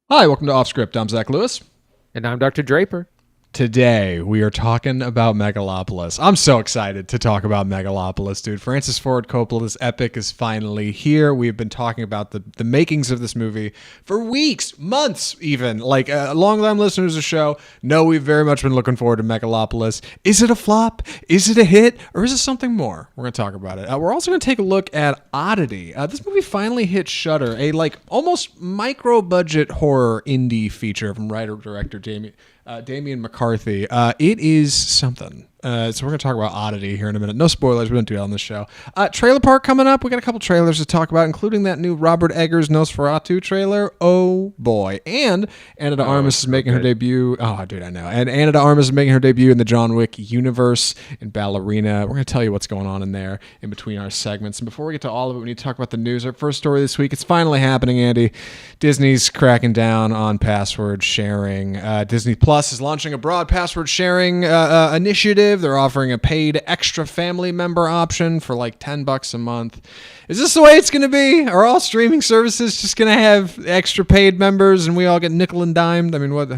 Hi, welcome to Off Script. I'm Zach Lewis. And I'm Dr. Draper. Today we are talking about Megalopolis. I'm so excited to talk about Megalopolis, dude. Francis Ford Coppola's epic is finally here. We've been talking about the makings of this movie for weeks, months even. Like, long-time listeners of the show know we've very much been looking forward to Megalopolis. Is it a flop? Is it a hit? Or is it something more? We're going to talk about it. We're also going to take a look at Oddity. This movie finally hit Shudder, a like almost micro-budget horror indie feature from writer-director Damian McCarthy. It is something. So we're going to talk about Oddity here in a minute. No spoilers. We don't do that on this show. Trailer Park coming up. We got a couple trailers to talk about, including that new Robert Eggers Nosferatu trailer. Oh, boy. And Anna de Armas is making her debut. Oh, dude, I know. And Anna de Armas is making her debut in the John Wick universe in Ballerina. We're going to tell you what's going on in there in between our segments. And before we get to all of it, we need to talk about the news. Our first story this week. It's finally happening, Andy. Disney's cracking down on password sharing. Disney Plus is launching a broad password sharing initiative. They're offering a paid extra family member option for like $10 a month. Is this the way it's going to be? Are all streaming services just going to have extra paid members and we all get nickel and dimed? I mean, what's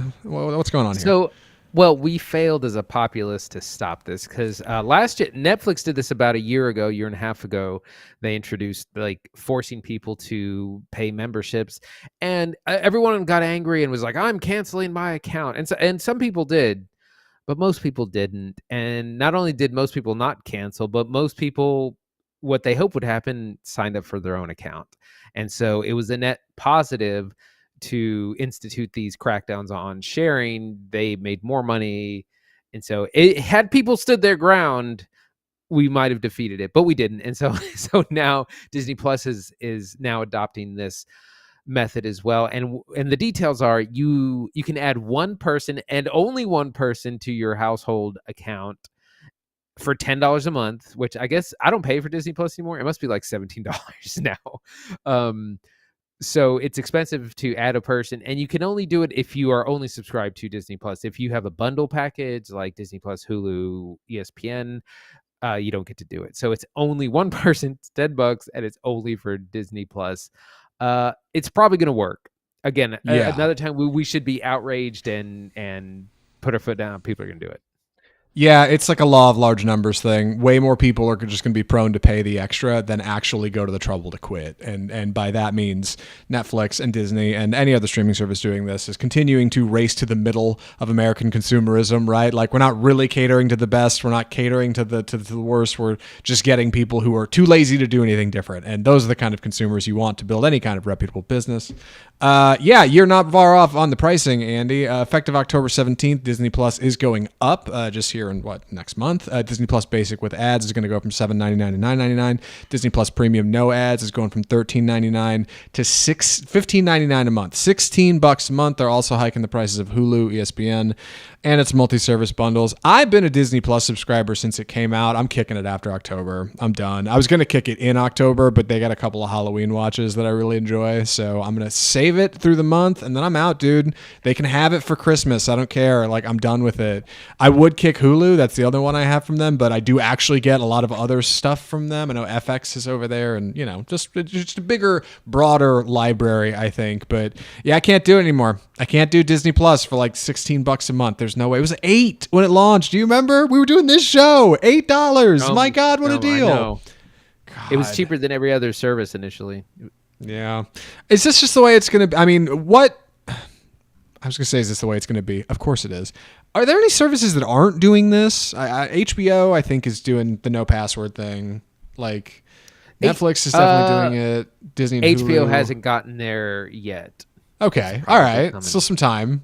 going on here? So, well, we failed as a populace to stop this because last year, Netflix did this about a year and a half ago. They introduced like forcing people to pay memberships, and everyone got angry and was like, "I'm canceling my account." And some people did, but most people didn't. And not only did most people not cancel, but most people, what they hoped would happen, signed up for their own account. And so it was a net positive to institute these crackdowns on sharing. They made more money. And so it had people stood their ground, we might have defeated it, but we didn't. And so now Disney Plus is now adopting this method as well. And the details are you can add one person and only one person to your household account for $10 a month, which I guess I don't pay for Disney Plus anymore. It must be like $17 now. So it's expensive to add a person, and you can only do it if you are only subscribed to Disney Plus. If you have a bundle package like Disney Plus, Hulu, ESPN, you don't get to do it. So it's only one person, it's $10, and it's only for Disney Plus. It's probably going to work. Again, another time we should be outraged and put our foot down. People are going to do it. Yeah, it's like a law of large numbers thing. Way more people are just going to be prone to pay the extra than actually go to the trouble to quit. And by that means Netflix and Disney and any other streaming service doing this is continuing to race to the middle of American consumerism, right? Like, we're not really catering to the best. We're not catering to the worst. We're just getting people who are too lazy to do anything different. And those are the kind of consumers you want to build any kind of reputable business. You're not far off on the pricing, Andy. Effective October 17th, Disney Plus is going up just here in next month. Disney Plus Basic with ads is going to go from $7.99 to $9.99. Disney Plus Premium no ads is going from $13.99 to $15.99 a month. $16 a month. They're also hiking the prices of Hulu, ESPN, and its multi-service bundles. I've been a Disney Plus subscriber since it came out. I'm kicking it after October. I'm done. I was going to kick it in October, but they got a couple of Halloween watches that I really enjoy, so I'm going to save it through the month, and then I'm out, dude. They can have it for Christmas. I don't care. Like, I'm done with it. I would kick Hulu. That's the other one I have from them, but I do actually get a lot of other stuff from them. I know FX is over there, and, you know, just a bigger, broader library, I think. But, yeah, I can't do it anymore. I can't do Disney Plus for like $16 a month. There's no way. It was $8 when it launched. Do you remember? We were doing this show. $8. My God, what a deal. I know. God. It was cheaper than every other service initially. Yeah. Is this just the way it's going to be? I mean, what? I was going to say, is this the way it's going to be? Of course it is. Are there any services that aren't doing this? HBO, I think, is doing the no password thing. Like, Netflix is definitely doing it. Disney and HBO Hulu hasn't gotten there yet. Okay. All right. Still some time.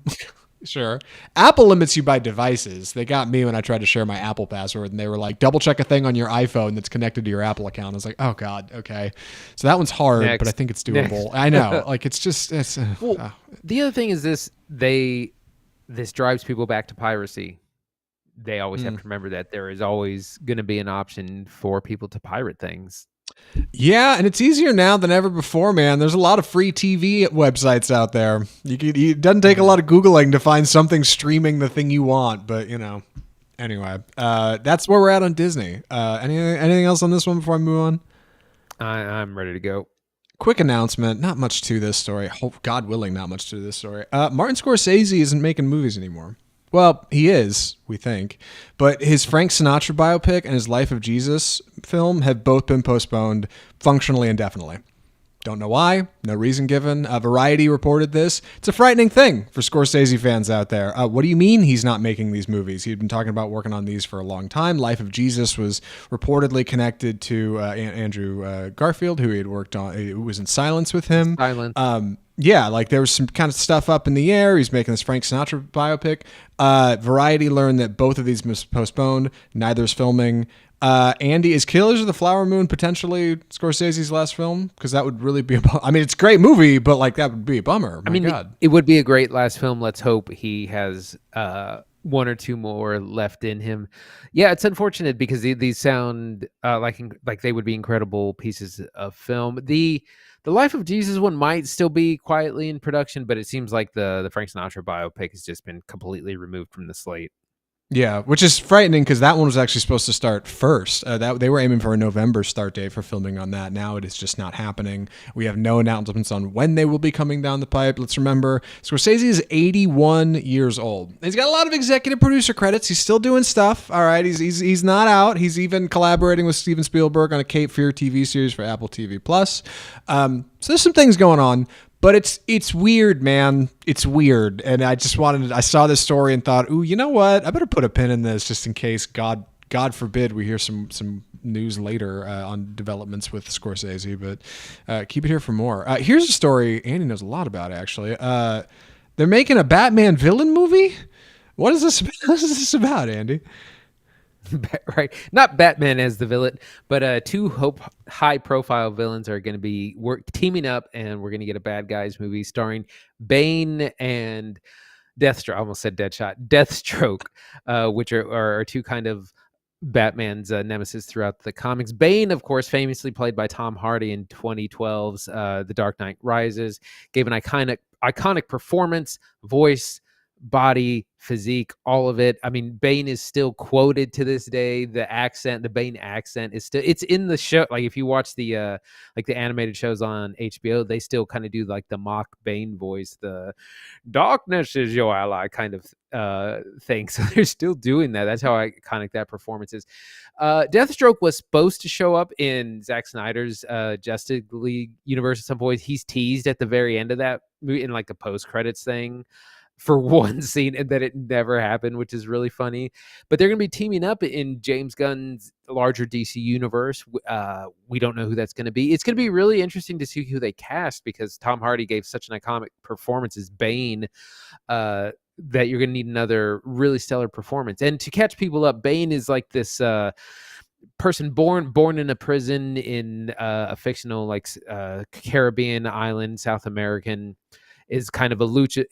Sure. Apple limits you by devices. They got me when I tried to share my Apple password, and they were like, double check a thing on your iPhone that's connected to your Apple account. I was like, oh God. Okay. So that one's hard, but I think it's doable. I know. Like, it's just, the other thing is this drives people back to piracy. They always have to remember that there is always going to be an option for people to pirate things. Yeah, and it's easier now than ever before, man. There's a lot of free TV websites out there. It doesn't take a lot of Googling to find something streaming the thing you want, but, you know. Anyway, that's where we're at on Disney. Anything else on this one before I move on? I'm ready to go. Quick announcement. Not much to this story. Hope, God willing, not much to this story. Martin Scorsese isn't making movies anymore. Well, he is, we think. But his Frank Sinatra biopic and his Life of Jesus film have both been postponed functionally indefinitely. Don't know why. No reason given. Variety reported this. It's a frightening thing for Scorsese fans out there. What do you mean he's not making these movies? He'd been talking about working on these for a long time. Life of Jesus was reportedly connected to Andrew Garfield, who he had worked on. Who was in Silence with him. Silence. Yeah, like there was some kind of stuff up in the air. He's making this Frank Sinatra biopic. Variety learned that both of these was postponed. Neither's filming. Andy, is Killers of the Flower Moon potentially Scorsese's last film? Because that would really be I mean, it's a great movie, but like that would be a bummer. My God. It would be a great last film. Let's hope he has one or two more left in him. Yeah, it's unfortunate because these sound like they would be incredible pieces of film. The Life of Jesus one might still be quietly in production, but it seems like the Frank Sinatra biopic has just been completely removed from the slate. Yeah, which is frightening because that one was actually supposed to start first. That they were aiming for a November start date for filming on that. Now it is just not happening. We have no announcements on when they will be coming down the pipe. Let's remember, Scorsese is 81 years old. He's got a lot of executive producer credits. He's still doing stuff. All right, he's not out. He's even collaborating with Steven Spielberg on a Cape Fear TV series for Apple TV Plus. So there's some things going on. But it's weird, man. It's weird. And I saw this story and thought, ooh, you know what? I better put a pin in this just in case, God forbid, we hear some news later on developments with Scorsese. But keep it here for more. Here's a story Andy knows a lot about, actually. They're making a Batman villain movie? What is this about, Andy? Right, not Batman as the villain, but two high-profile villains are going to be teaming up, and we're going to get a bad guys movie starring Bane and Deathstroke. I almost said Deathstroke, which are two kind of Batman's nemesis throughout the comics. Bane, of course, famously played by Tom Hardy in 2012's The Dark Knight Rises, gave an iconic performance, voice, body, physique, all of it. I mean, Bane is still quoted to this day. The Bane accent is it's in the show. Like if you watch the animated shows on HBO, they still kind of do like the mock Bane voice, the darkness is your ally kind of thing. So they're still doing that. That's how iconic that performance is. Deathstroke was supposed to show up in Zack Snyder's Justice League universe at some point. He's teased at the very end of that movie in like the post-credits thing for one scene, and that it never happened, which is really funny. But they're going to be teaming up in James Gunn's larger DC universe. We don't know who that's going to be. It's going to be really interesting to see who they cast, because Tom Hardy gave such an iconic performance as Bane that you're going to need another really stellar performance. And to catch people up, Bane is like this person born in a prison in a fictional Caribbean island, South American. Is kind of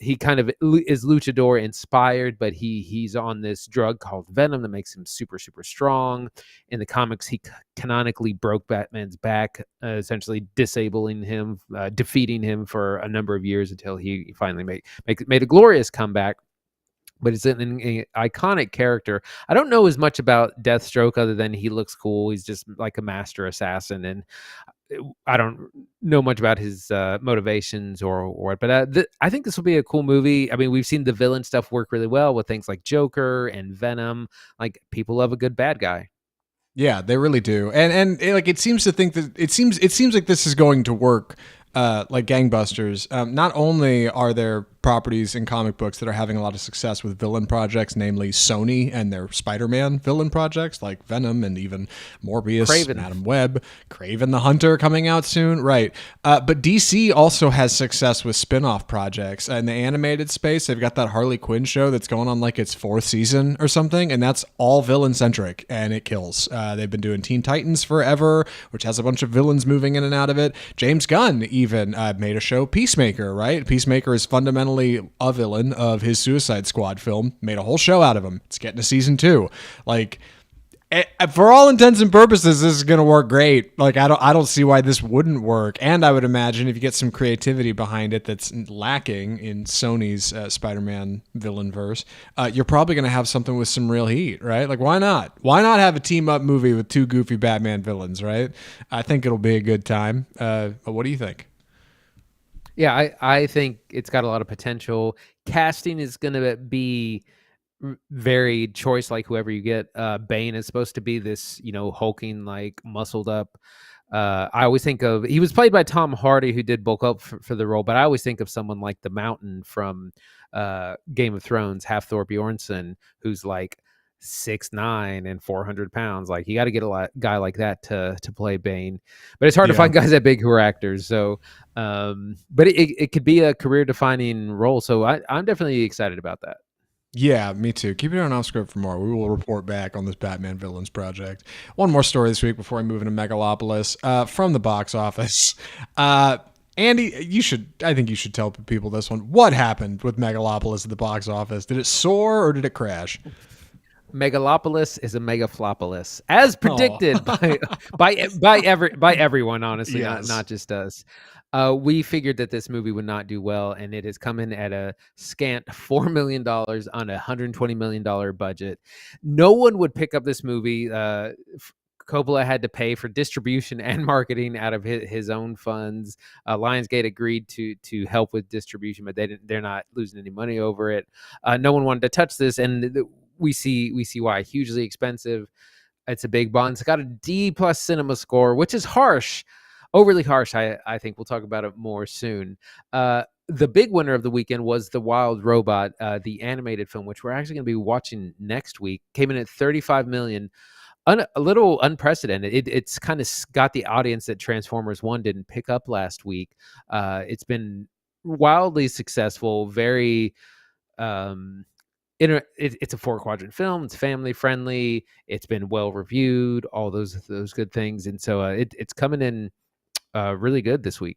he kind of is luchador inspired, but he's on this drug called Venom that makes him super, super strong. In the comics, he canonically broke Batman's back, essentially disabling him, defeating him for a number of years until he finally made a glorious comeback. But it's an iconic character. I don't know as much about Deathstroke other than he looks cool. He's just like a master assassin, and I don't know much about his motivations or but I think this will be a cool movie. I mean, we've seen the villain stuff work really well with things like Joker and Venom. Like, people love a good bad guy. Yeah, they really do. And like it seems like this is going to work like gangbusters. Not only are there properties in comic books that are having a lot of success with villain projects, namely Sony and their Spider-Man villain projects like Venom and even Morbius and Adam Webb, Kraven the Hunter coming out soon. Right. But DC also has success with spin-off projects. In the animated space, they've got that Harley Quinn show that's going on like its 4th season or something, and that's all villain-centric, and it kills. They've been doing Teen Titans forever, which has a bunch of villains moving in and out of it. James Gunn even made a show, Peacemaker, right? Peacemaker is fundamentally a villain of his Suicide Squad film, made a whole show out of him. It's getting to season 2. Like, For all intents and purposes, this is going to work great. Like I don't see why this wouldn't work. And I would imagine if you get some creativity behind it that's lacking in Sony's Spider-Man villain verse, you're probably going to have something with some real heat, right? Like why not? Why not have a team up movie with two goofy Batman villains, right? I think it'll be a good time. What do you think? Yeah, I think it's got a lot of potential. Casting is going to be varied choice, like whoever you get. Bane is supposed to be this, hulking, like muscled up. I always think of, he was played by Tom Hardy, who did bulk up for the role, but I always think of someone like the Mountain from Game of Thrones, Hafthor Bjornsson, who's like 6'9" and 400 pounds. Like you got to get a guy like that to play Bane, but it's hard to find guys that big who are actors. So, but it could be a career defining role. So I'm definitely excited about that. Yeah, me too. Keep it on off script for more. We will report back on this Batman Villains project. One more story this week before I move into Megalopolis from the box office. Andy, I think you should tell people this one. What happened with Megalopolis at the box office? Did it soar or did it crash? Megalopolis is a megaflopolis, as predicted by everyone. Honestly, yes. not just us. We figured that this movie would not do well, and it has come in at a scant $4 million on a $120 million budget. No one would pick up this movie. Coppola had to pay for distribution and marketing out of his own funds. Lionsgate agreed to help with distribution, but they're not losing any money over it. No one wanted to touch this, and we see why. Hugely expensive. It's a big bond. It's got a D+ cinema score, which is harsh. Overly harsh, I think. We'll talk about it more soon. The big winner of the weekend was The Wild Robot, the animated film, which we're actually going to be watching next week. Came in at $35 million. A little unprecedented. It's kind of got the audience that Transformers 1 didn't pick up last week. It's been wildly successful. Very... it's a 4-quadrant film. It's family friendly. It's been well reviewed. All those good things, and so it's coming in really good this week.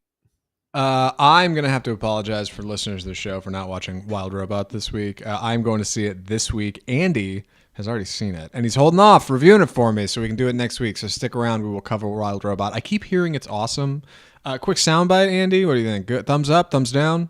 I'm going to have to apologize for listeners of the show for not watching Wild Robot this week. I'm going to see it this week. Andy has already seen it, and he's holding off reviewing it for me so we can do it next week. So stick around. We will cover Wild Robot. I keep hearing it's awesome. Quick soundbite, Andy. What do you think? Good? Thumbs up? Thumbs down?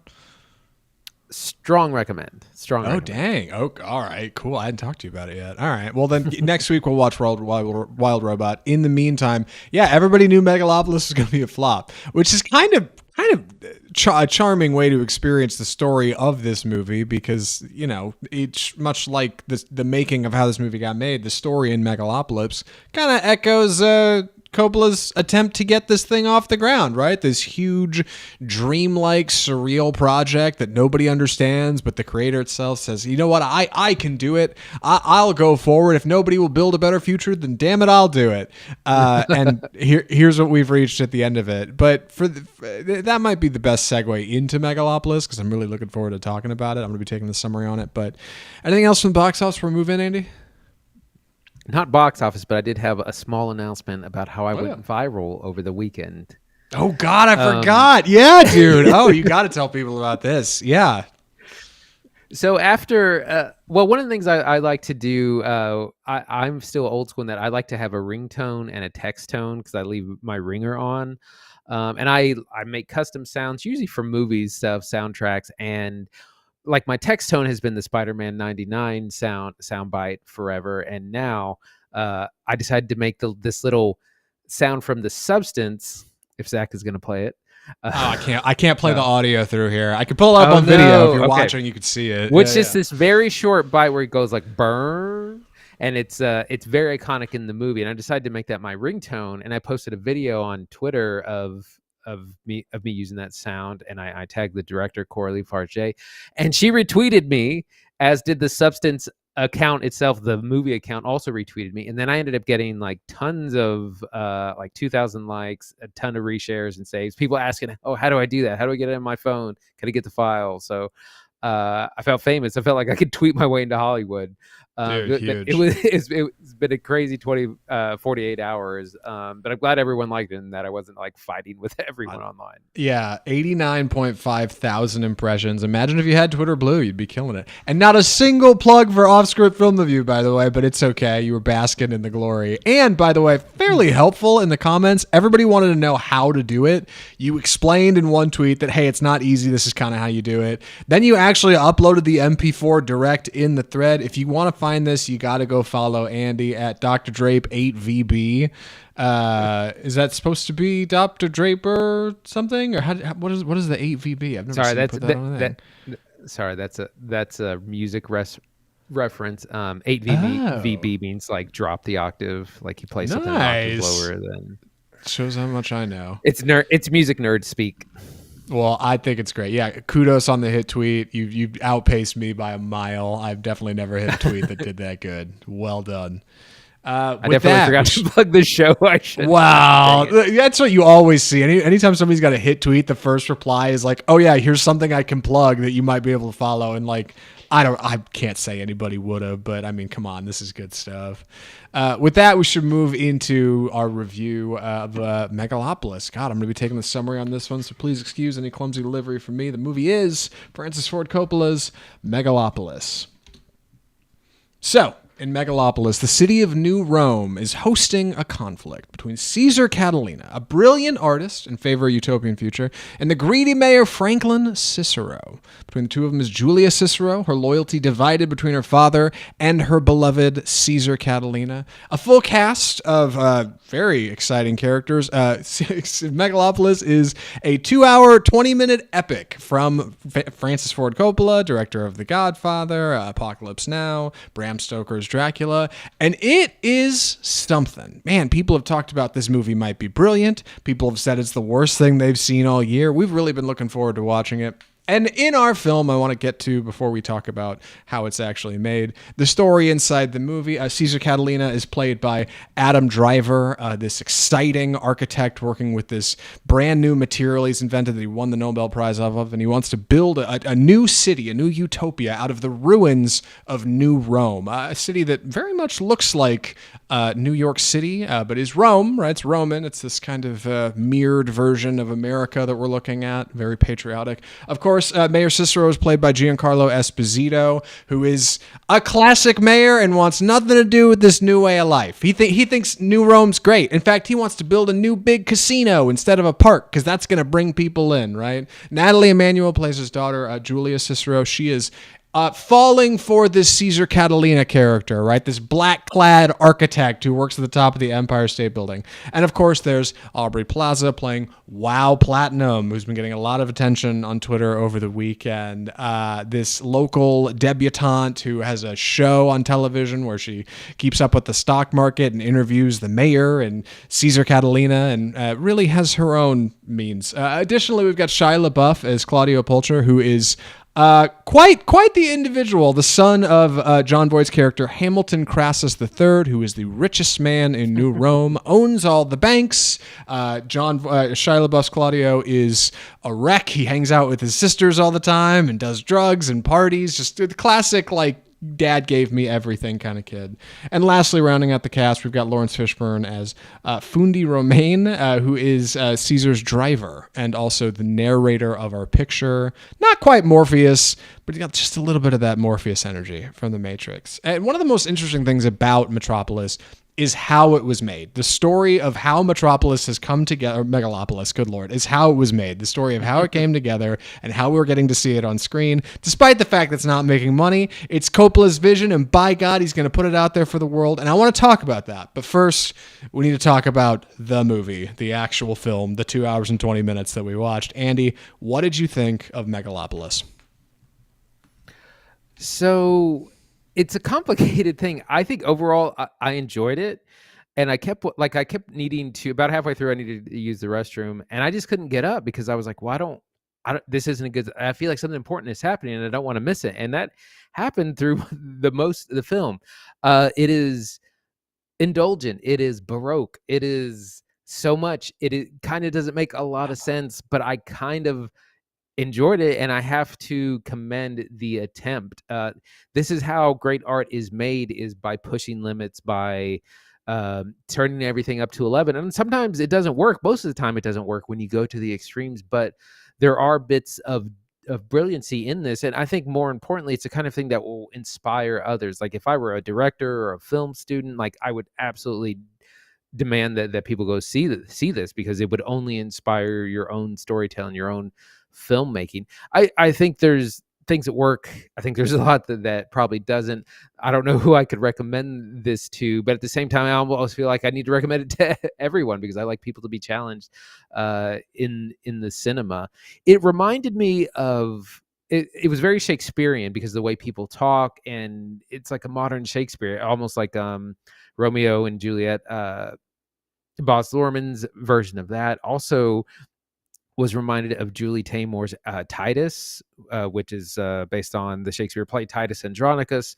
Strong recommend. Oh, dang. Oh, all right. Cool. I hadn't talked to you about it yet. All right. Well, then next week we'll watch Wild Robot. In the meantime, yeah, everybody knew Megalopolis was going to be a flop, which is kind of a charming way to experience the story of this movie because, each much like the making of how this movie got made, the story in Megalopolis kind of echoes Coppola's attempt to get this thing off the ground, right? This huge, dreamlike, surreal project that nobody understands, but the creator itself says, you know what, I can do it. I'll go forward. If nobody will build a better future, then damn it, I'll do it. And here's what we've reached at the end of it. But that might be the best segue into Megalopolis because I'm really looking forward to talking about it. I'm going to be taking the summary on it. But anything else from the box office before we move in, Andy? Not box office, but I did have a small announcement about how I went viral over the weekend. Oh, God, I forgot. Yeah, dude. Oh, you got to tell people about this. Yeah. So after, one of the things I like to do, I'm still old school in that I like to have a ringtone and a text tone because I leave my ringer on. And I make custom sounds, usually for movies stuff, soundtracks, and like my text tone has been the Spider-Man 99 soundbite forever, and now I decided to make this little sound from The Substance. If Zach is going to play it, I can't play the audio through here. I could pull up on video if you're watching. You could see it. Which is this very short bite where it goes like burn, and it's very iconic in the movie. And I decided to make that my ringtone, and I posted a video on Twitter of me using that sound, and I tagged the director Coralie Farge, and she retweeted me, as did the Substance account itself. The movie account also retweeted me, and then I ended up getting like tons of 2,000 likes, a ton of reshares and saves. People asking, "Oh, how do I do that? How do I get it on my phone? Can I get the file?" So I felt famous. I felt like I could tweet my way into Hollywood. Dude, huge. It's been a crazy 48 hours. But I'm glad everyone liked it and that I wasn't like fighting with everyone online. Yeah, 89.5 thousand impressions. Imagine if you had Twitter Blue, you'd be killing it. And not a single plug for Off-Script Film Review, by the way, but it's okay. You were basking in the glory. And, by the way, fairly helpful in the comments. Everybody wanted to know how to do it. You explained in one tweet that, hey, it's not easy. This is kind of how you do it. Then you actually uploaded the MP4 direct in the thread. If you want to find this, you got to go follow Andy at Dr. Drape 8VB. Is that supposed to be Dr. Draper something, or what is the 8VB? I've never seen you put that on there. Sorry, that's a music reference. 8VB means like drop the octave, like you play something an octave lower than. Shows how much I know. It's music nerd speak. Well, I think it's great. Yeah, kudos on the hit tweet. You outpaced me by a mile. I've definitely never hit a tweet that did that good. Well done. I definitely forgot to plug the show. I should. Wow, that's what you always see. Anytime somebody's got a hit tweet, the first reply is like, "Oh yeah, here's something I can plug that you might be able to follow." And like, I can't say anybody would have, but I mean, come on, this is good stuff. With that, we should move into our review of Megalopolis. God, I'm going to be taking the summary on this one, so please excuse any clumsy delivery from me. The movie is Francis Ford Coppola's Megalopolis. So, in Megalopolis, the city of New Rome is hosting a conflict between Cesar Catilina, a brilliant artist in favor of a utopian future, and the greedy mayor Franklyn Cicero. Between the two of them is Julia Cicero, her loyalty divided between her father and her beloved Cesar Catilina. A full cast of very exciting characters. Megalopolis is a 2-hour, 20-minute epic from Francis Ford Coppola, director of The Godfather, Apocalypse Now, Bram Stoker's Dracula, and it is something. Man, people have talked about this movie might be brilliant. People have said it's the worst thing they've seen all year. We've really been looking forward to watching it. And in our film, I want to get to, before we talk about how it's actually made, the story inside the movie. Cesar Catilina is played by Adam Driver, this exciting architect working with this brand new material he's invented that he won the Nobel Prize off of, and he wants to build a new city, a new utopia out of the ruins of New Rome, a city that very much looks like New York City, but is Rome, right? It's Roman. It's this kind of mirrored version of America that we're looking at, very patriotic. Of course, Mayor Cicero is played by Giancarlo Esposito, who is a classic mayor and wants nothing to do with this new way of life. He thinks New Rome's great. In fact, he wants to build a new big casino instead of a park because that's going to bring people in, right? Natalie Emanuel plays his daughter, Julia Cicero. She is falling for this Cesar Catilina character, right? This black-clad architect who works at the top of the Empire State Building. And of course, there's Aubrey Plaza playing Wow Platinum, who's been getting a lot of attention on Twitter over the weekend. This local debutante who has a show on television where she keeps up with the stock market and interviews the mayor and Cesar Catilina, and really has her own means. Additionally, we've got Shia LaBeouf as Claudio Pulcher, who is quite the individual, the son of Jon Voight's character Hamilton Crassus III, who is the richest man in New Rome, owns all the banks. Shia LaBeouf's Claudio is a wreck. He hangs out with his sisters all the time and does drugs and parties. Just the classic, like, dad gave me everything kind of kid. And lastly, rounding out the cast, we've got Lawrence Fishburne as Fundi Romain, who is Caesar's driver and also the narrator of our picture. Not quite Morpheus, but he got just a little bit of that Morpheus energy from The Matrix. And one of the most interesting things about Metropolis is how it was made. The story of how Metropolis has come together, Megalopolis, good Lord, is how it was made. The story of how it came together and how we're getting to see it on screen. Despite the fact that it's not making money, it's Coppola's vision, and by God, he's going to put it out there for the world. And I want to talk about that. But first, we need to talk about the movie, the actual film, the 2 hours and 20 minutes that we watched. Andy, what did you think of Megalopolis? So it's a complicated thing. I think overall I enjoyed it, and I kept needing to, about halfway through, I needed to use the restroom, and I just couldn't get up because I was like, well, I don't this isn't a good, I feel like something important is happening and I don't want to miss it. And that happened through most of the film. It is indulgent. It is Baroque. It is so much. It kind of doesn't make a lot of sense, but I kind of enjoyed it, and I have to commend the attempt. This is how great art is made, is by pushing limits, by turning everything up to 11. And sometimes it doesn't work. Most of the time it doesn't work when you go to the extremes, but there are bits of brilliancy in this. And I think more importantly, it's the kind of thing that will inspire others. Like if I were a director or a film student, like I would absolutely demand that people go see this, because it would only inspire your own storytelling, your own filmmaking. I think there's things that work. I think there's a lot that probably doesn't. I don't know who I could recommend this to, but at the same time, I almost feel like I need to recommend it to everyone, because I like people to be challenged in the cinema. It reminded me of it was very Shakespearean, because of the way people talk, and it's like a modern Shakespeare, almost like Romeo and Juliet, Baz Luhrmann's version of that. Also was reminded of Julie Taymor's Titus, which is based on the Shakespeare play Titus Andronicus,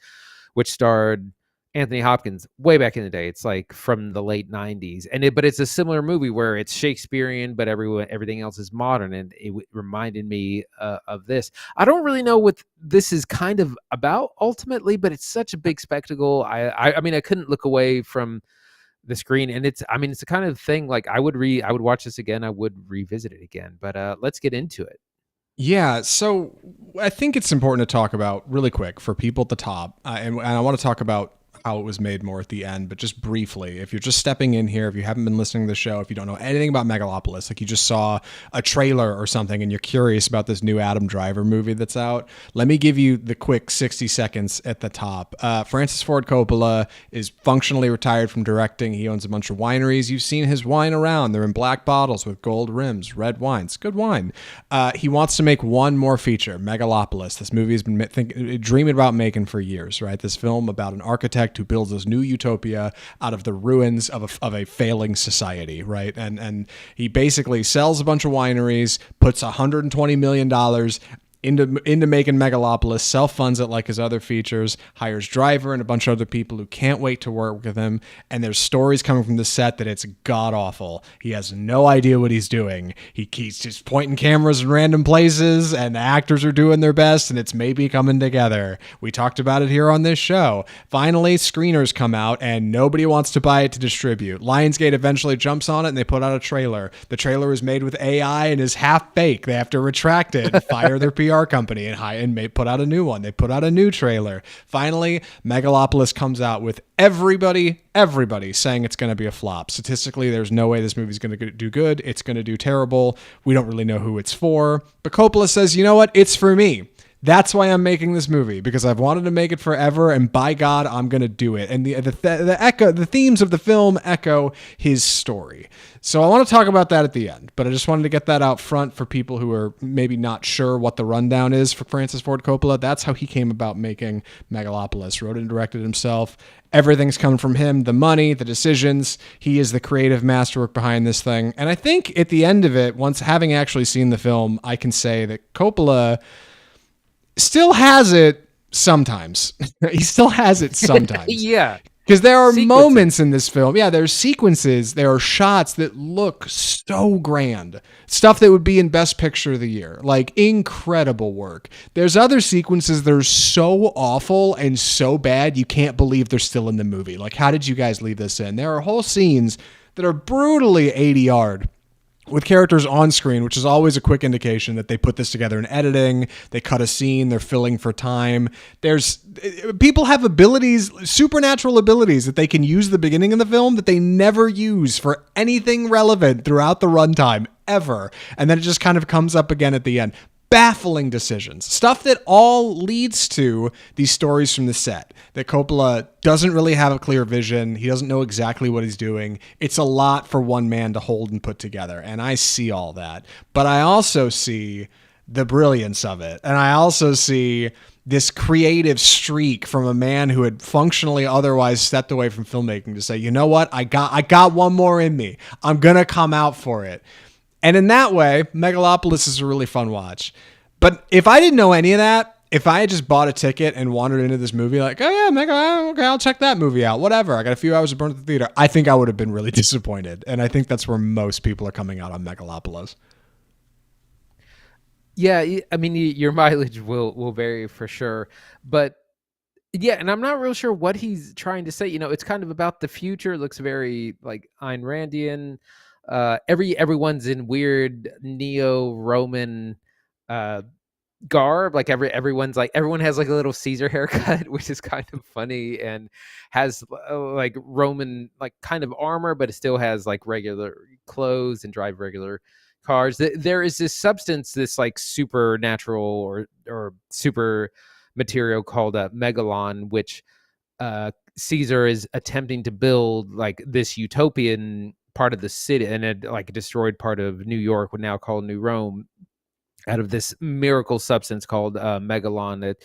which starred Anthony Hopkins way back in the day. It's like from the late 90s. But it's a similar movie where it's Shakespearean, but everything else is modern. And it reminded me of this. I don't really know what this is kind of about ultimately, but it's such a big spectacle. I mean, I couldn't look away from the screen, and it's the kind of thing, like I would watch this again, I would revisit it again. But let's get into it. Yeah, so I think it's important to talk about really quick for people at the top, and I want to talk about how it was made more at the end, but just briefly, if you're just stepping in here, if you haven't been listening to the show, if you don't know anything about Megalopolis, like you just saw a trailer or something and you're curious about this new Adam Driver movie that's out, let me give you the quick 60 seconds at the top. Francis Ford Coppola is functionally retired from directing. He owns a bunch of wineries. You've seen his wine around. They're in black bottles with gold rims, red wines, good wine. He wants to make one more feature, Megalopolis. This movie has been dreaming about making for years, right? This film about an architect who builds this new utopia out of the ruins of a failing society, right? And he basically sells a bunch of wineries, puts $120 million into making Megalopolis, self-funds it like his other features, hires Driver and a bunch of other people who can't wait to work with him, and there's stories coming from the set that it's god-awful. He has no idea what he's doing. He's just pointing cameras in random places, and the actors are doing their best, and it's maybe coming together. We talked about it here on this show. Finally, screeners come out, and nobody wants to buy it to distribute. Lionsgate eventually jumps on it, and they put out a trailer. The trailer is made with AI and is half fake. They have to retract it and fire their PR company and put out a new one. They put out a new trailer. Finally, Megalopolis comes out with everybody saying it's going to be a flop. Statistically, there's no way this movie's going to do good. It's going to do terrible. We don't really know who it's for. But Coppola says, you know what? It's for me. That's why I'm making this movie, because I've wanted to make it forever, and by God, I'm going to do it. And the themes of the film echo his story. So I want to talk about that at the end, but I just wanted to get that out front for people who are maybe not sure what the rundown is for Francis Ford Coppola. That's how he came about making Megalopolis. Wrote and directed himself. Everything's coming from him, the money, the decisions. He is the creative masterwork behind this thing. And I think at the end of it, once having actually seen the film, I can say that Coppola still has it sometimes. He still has it sometimes. Yeah. Because there are moments in this film. Yeah, there's sequences. There are shots that look so grand. Stuff that would be in Best Picture of the Year. Like, incredible work. There's other sequences that are so awful and so bad, you can't believe they're still in the movie. Like, how did you guys leave this in? There are whole scenes that are brutally 80-yard. With characters on screen, which is always a quick indication that they put this together in editing, they cut a scene, they're filling for time. People have abilities, supernatural abilities that they can use at the beginning of the film that they never use for anything relevant throughout the runtime, ever. And then it just kind of comes up again at the end. Baffling decisions. Stuff that all leads to these stories from the set. That Coppola doesn't really have a clear vision. He doesn't know exactly what he's doing. It's a lot for one man to hold and put together. And I see all that. But I also see the brilliance of it. And I also see this creative streak from a man who had functionally otherwise stepped away from filmmaking to say, you know what? I got one more in me. I'm going to come out for it. And in that way, Megalopolis is a really fun watch. But if I didn't know any of that, if I had just bought a ticket and wandered into this movie like, oh yeah, okay, I'll check that movie out, whatever, I got a few hours to burn at the theater, I think I would have been really disappointed. And I think that's where most people are coming out on Megalopolis. Yeah, I mean, your mileage will vary for sure, but yeah, and I'm not real sure what he's trying to say. It's kind of about the future. It looks very like Ayn Randian. Everyone's in weird neo-Roman uh garb. Like everyone has like a little Caesar haircut, which is kind of funny, and has like Roman like kind of armor, but it still has like regular clothes and drive regular cars. There is this substance, this like supernatural or super material called megalon, which Caesar is attempting to build like this utopian part of the city, and it like a destroyed part of New York, would now call New Rome, out of this miracle substance called megalon. That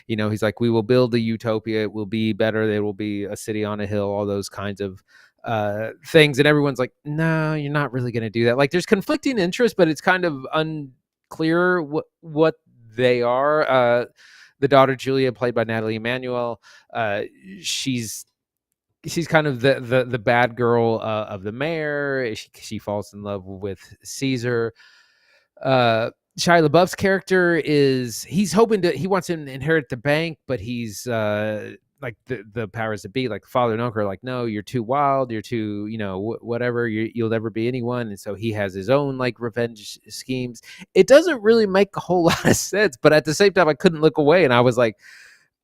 he's like, we will build a utopia, it will be better, there will be a city on a hill, all those kinds of things. And everyone's like, no, you're not really going to do that. Like, there's conflicting interests, but it's kind of unclear what they are. The daughter Julia, played by Natalie Emmanuel, she's kind of the bad girl of the mayor. She falls in love with Caesar. Shia LaBeouf's character he wants to inherit the bank, but he's like the powers that be, like father and uncle, are like, no, you're too wild, you're too, whatever, you'll never be anyone. And so he has his own like revenge schemes. It doesn't really make a whole lot of sense, but at the same time, I couldn't look away, and I was like,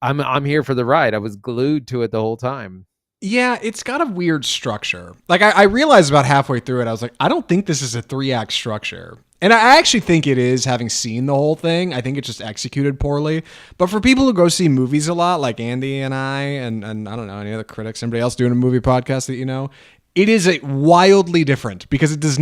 I'm here for the ride. I was glued to it the whole time. Yeah, it's got a weird structure. Like I realized about halfway through it, I was like, I don't think this is a 3-act structure. And I actually think it is, having seen the whole thing. I think it's just executed poorly. But for people who go see movies a lot, like Andy and and I don't know, any other critics, anybody else doing a movie podcast that it is a wildly different, because it is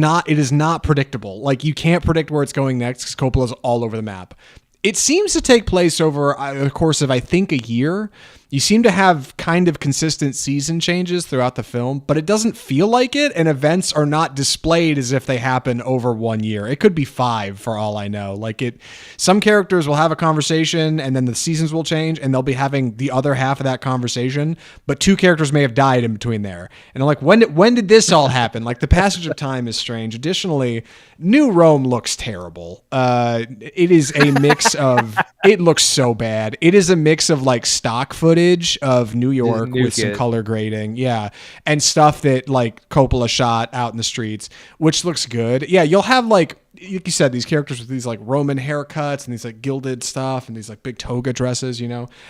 not predictable. Like, you can't predict where it's going next, because Coppola's all over the map. It seems to take place over the course of, I think, a year. You seem to have kind of consistent season changes throughout the film, but it doesn't feel like it, and events are not displayed as if they happen over 1 year. It could be 5 for all I know. Some characters will have a conversation, and then the seasons will change, and they'll be having the other half of that conversation, but 2 characters may have died in between there. And I'm like, when did this all happen? Like, the passage of time is strange. Additionally, New Rome looks terrible. It is a mix of, it looks so bad. It is a mix of like stock footage of New York with some color grading, and stuff that like Coppola shot out in the streets, which looks good. Yeah, you'll have like you said, these characters with these like Roman haircuts and these like gilded stuff and these like big toga dresses,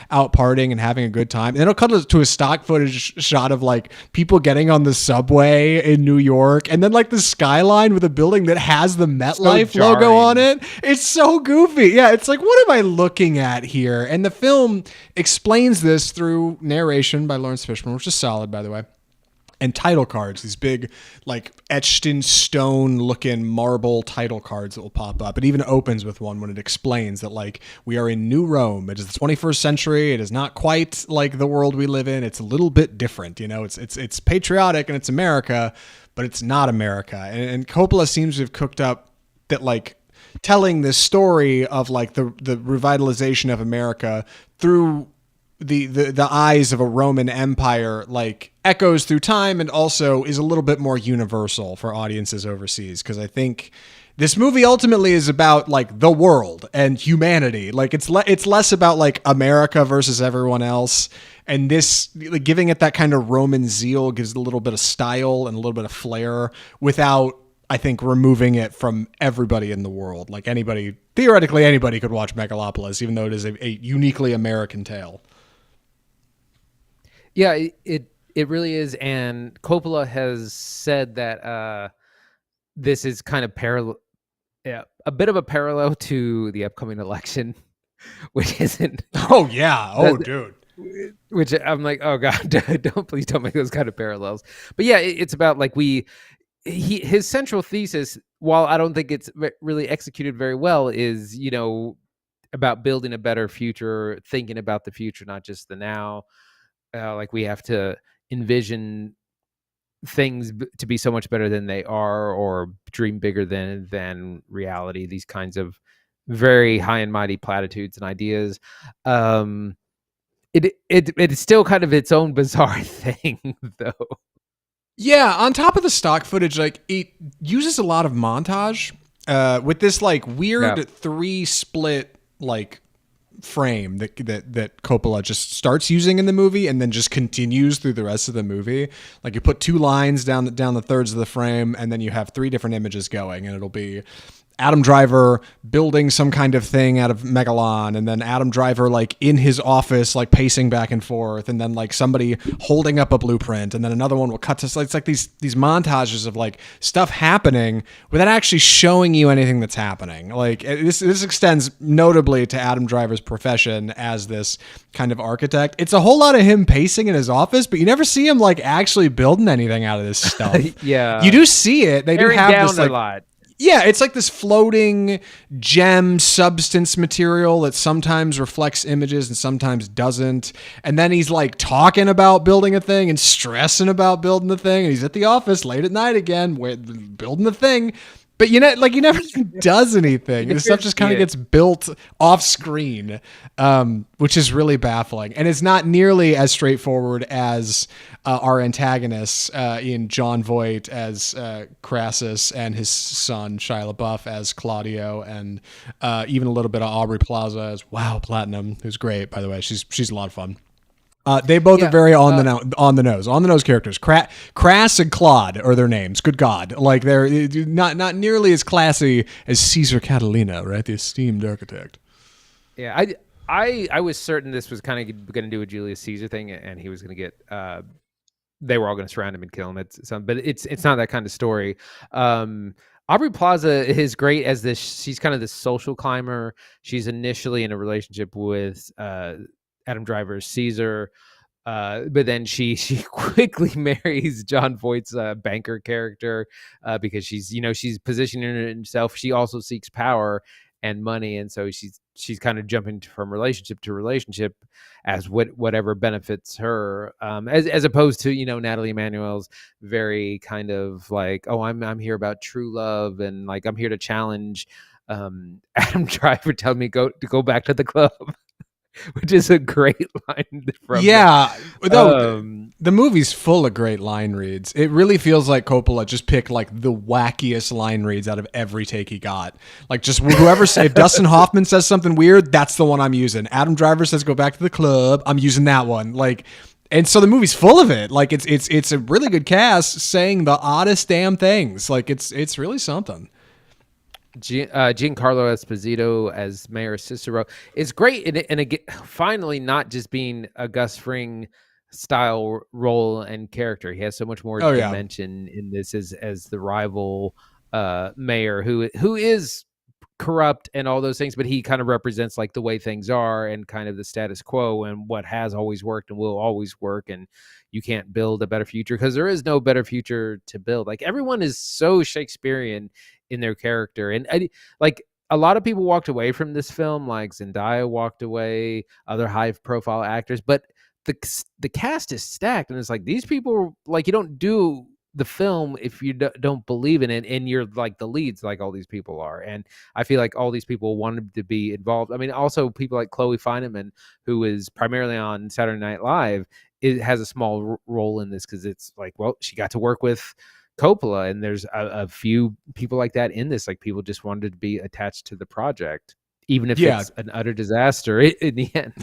out partying and having a good time. And then it'll cut to a stock footage shot of like people getting on the subway in New York, and then like the skyline with a building that has the MetLife logo on it. It's so goofy. Yeah, it's like, what am I looking at here? And the film explains this through narration by Lawrence Fishburne, which is solid, by the way. And title cards, these big, like, etched in stone looking marble title cards that will pop up. It even opens with one when it explains that, like, we are in New Rome. It is the 21st century. It is not quite like the world we live in. It's a little bit different. It's patriotic and it's America, but it's not America. And Coppola seems to have cooked up that, like, telling this story of, like, the revitalization of America through the eyes of a Roman Empire, like, echoes through time, and also is a little bit more universal for audiences overseas. Because I think this movie ultimately is about like the world and humanity. Like, it's less about like America versus everyone else. And this, like, giving it that kind of Roman zeal gives it a little bit of style and a little bit of flair without, I think, removing it from everybody in the world. Like, theoretically anybody could watch Megalopolis, even though it is a uniquely American tale. Yeah, it really is. And Coppola has said that this is kind of a bit of a parallel to the upcoming election, which isn't. Oh yeah. Oh, dude. Which I'm like, oh god, please don't make those kind of parallels. But yeah, it's about like his central thesis, while I don't think it's really executed very well, is about building a better future, thinking about the future, not just the now. Like, we have to envision things to be so much better than they are, or dream bigger than reality. These kinds of very high and mighty platitudes and ideas. It's still kind of its own bizarre thing, though. Yeah, on top of the stock footage, like, it uses a lot of montage. with this like weird Yeah. 3 split like frame that Coppola just starts using in the movie and then just continues through the rest of the movie. Like you put 2 lines down the thirds of the frame, and then you have 3 different images going, and it'll be Adam Driver building some kind of thing out of Megalon, and then Adam Driver like in his office like pacing back and forth, and then like somebody holding up a blueprint, and then another one will cut to, it's like these montages of like stuff happening without actually showing you anything that's happening. Like this extends notably to Adam Driver's profession as this kind of architect. It's a whole lot of him pacing in his office, but you never see him like actually building anything out of this stuff. Yeah, you do see it. They do have down this like a lot. Yeah, it's like this floating gem substance material that sometimes reflects images and sometimes doesn't. And then he's like talking about building a thing and stressing about building the thing. And he's at the office late at night again, building the thing. But he never does anything. This stuff just kind of gets built off screen, which is really baffling. And it's not nearly as straightforward as our antagonists in Jon Voight as Crassus and his son Shia LaBeouf as Claudio, and even a little bit of Aubrey Plaza as Platinum, who's great, by the way. She's a lot of fun. They both are very on the nose characters. Crass and Claude are their names. Good God, like they're not nearly as classy as Cesar Catilina, right? The esteemed architect. Yeah, I was certain this was kind of going to do a Julius Caesar thing, and he was going to get. They were all going to surround him and kill him. But it's not that kind of story. Aubrey Plaza is great as this. She's kind of this social climber. She's initially in a relationship with Adam Driver's Caesar, but then she quickly marries Jon Voight's banker character because she's positioning herself. She also seeks power and money, and so she's kind of jumping from relationship to relationship as whatever benefits her, as opposed to Natalie Emmanuel's very kind of like, oh, I'm here about true love, and like I'm here to challenge Adam Driver, tell me to go back to the club. Which is a great line from the movie's full of great line reads. It really feels like Coppola just picked like the wackiest line reads out of every take he got. Like just whoever if Dustin Hoffman says something weird, that's the one I'm using. Adam Driver says go back to the club, I'm using that one. Like, and so the movie's full of it. Like it's a really good cast saying the oddest damn things. Like it's really something. Giancarlo Esposito as Mayor Cicero is great, and again, finally not just being a Gus Fring style role and character. He has so much more dimension in this as the rival mayor who is corrupt and all those things, but he kind of represents like the way things are and kind of the status quo and what has always worked and will always work, and you can't build a better future because there is no better future to build. Like everyone is so Shakespearean in their character, and like a lot of people walked away from this film, like Zendaya walked away, other high profile actors, but the cast is stacked, and it's like these people, like you don't do the film if you don't believe in it and you're like the leads like all these people are, and I feel like all these people wanted to be involved. I mean, also people like Chloe Fineman, who is primarily on Saturday Night Live, it has a small role in this because it's like, well, she got to work with Coppola, and there's a few people like that in this. Like people just wanted to be attached to the project, even if it's an utter disaster in the end.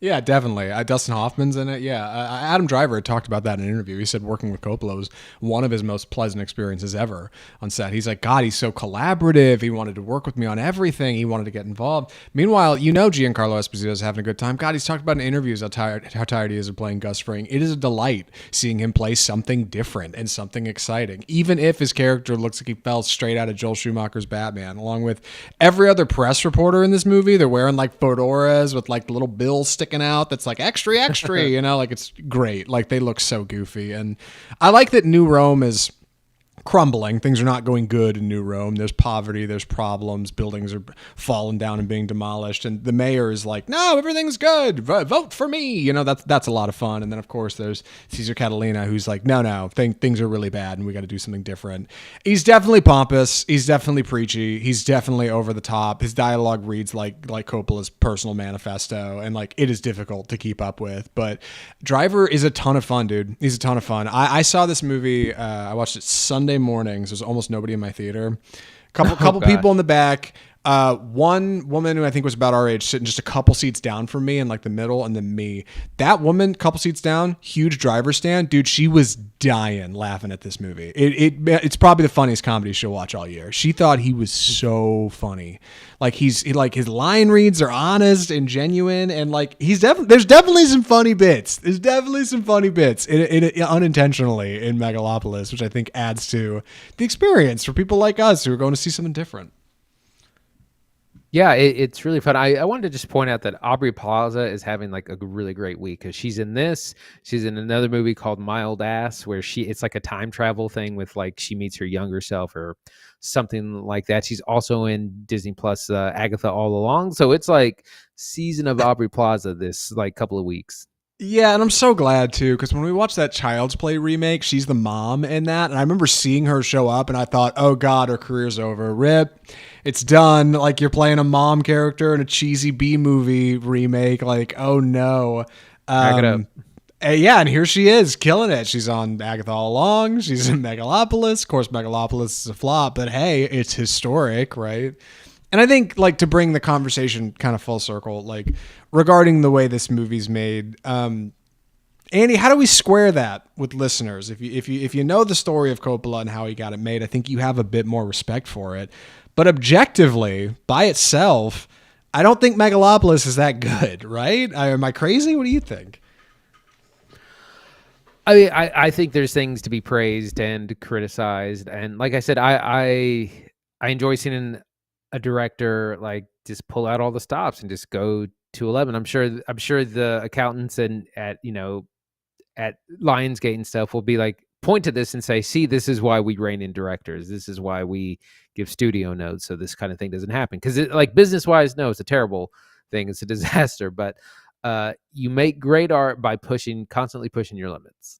Yeah, definitely. Dustin Hoffman's in it. Yeah. Adam Driver talked about that in an interview. He said working with Coppola was one of his most pleasant experiences ever on set. He's like, God, he's so collaborative. He wanted to work with me on everything. He wanted to get involved. Meanwhile, Giancarlo Esposito's having a good time. God, he's talked about in interviews how tired he is of playing Gus Fring. It is a delight seeing him play something different and something exciting, even if his character looks like he fell straight out of Joel Schumacher's Batman, along with every other press reporter in this movie. They're wearing like fedoras with like the little bill sticking out that's like extra like it's great. Like they look so goofy, and I like that New Rome is crumbling. Things are not going good in New Rome. There's poverty, there's problems, buildings are falling down and being demolished, and the mayor is like, no, everything's good, vote for me. That's a lot of fun. And then of course there's Cesar Catilina, who's like, no, things are really bad and we got to do something different. He's definitely pompous, he's definitely preachy, he's definitely over the top. His dialogue reads like Coppola's personal manifesto, and like it is difficult to keep up with. But Driver is a ton of fun, dude. He's a ton of fun. I saw this movie, I watched it Sunday mornings. There's almost nobody in my theater. Couple gosh. people in the back. One woman who I think was about our age sitting just a couple seats down from me in like the middle, and then me. That woman, couple seats down, huge driver stand, dude. She was dying laughing at this movie. It's probably the funniest comedy she'll watch all year. She thought he was so funny. Like his line reads are honest and genuine, and like there's definitely some funny bits. There's definitely some funny bits unintentionally in Megalopolis, which I think adds to the experience for people like us who are going to see something different. Yeah, it's really fun. I wanted to just point out that Aubrey Plaza is having like a really great week because she's in this. She's in another movie called My Old Ass, where it's like a time travel thing with like she meets her younger self or something like that. She's also in Disney Plus Agatha All Along. So it's like season of Aubrey Plaza this like couple of weeks. Yeah, and I'm so glad too, because when we watched that Child's Play remake, she's the mom in that, and I remember seeing her show up, and I thought, oh god, her career's over. Rip. It's done. Like, you're playing a mom character in a cheesy B movie remake. Like, oh no. Back it up. Yeah, and here she is, killing it. She's on Agatha All Along. She's in Megalopolis. Of course, Megalopolis is a flop, but hey, it's historic, right? And I think, like, to bring the conversation kind of full circle, like, regarding the way this movie's made, Andy, how do we square that with listeners? If you know the story of Coppola and how he got it made, I think you have a bit more respect for it. But objectively, by itself, I don't think Megalopolis is that good, right? Am I crazy? What do you think? I mean, I think there's things to be praised and criticized, and like I said, I enjoy seeing a director like just pull out all the stops and just go to 11. I'm sure the accountants and at Lionsgate and stuff will be like, point to this and say, see, this is why we rein in directors. This is why we give studio notes, so this kind of thing doesn't happen. Because like business-wise, no, it's a terrible thing. It's a disaster. But you make great art by constantly pushing your limits.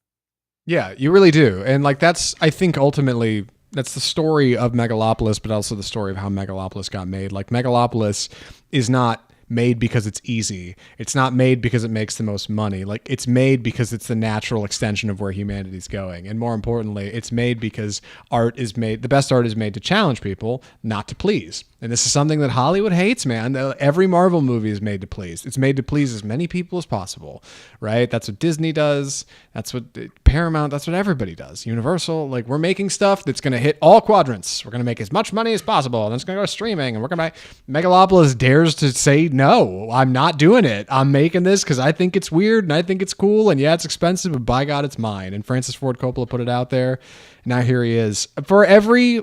Yeah, you really do. And like I think ultimately that's the story of Megalopolis, but also the story of how Megalopolis got made. Like, Megalopolis is not made because it's easy. It's not made because it makes the most money. Like, it's made because it's the natural extension of where humanity's going. And more importantly, it's made because the best art is made to challenge people, not to please. And this is something that Hollywood hates, man. Every Marvel movie is made to please. It's made to please as many people as possible, right? That's what Disney does. That's what Paramount, that's what everybody does. Universal, like, we're making stuff that's going to hit all quadrants. We're going to make as much money as possible, and then it's going to go streaming, and we're going to Megalopolis dares to say, no, I'm not doing it. I'm making this because I think it's weird, and I think it's cool, and yeah, it's expensive, but by God, it's mine. And Francis Ford Coppola put it out there. Now here he is. For every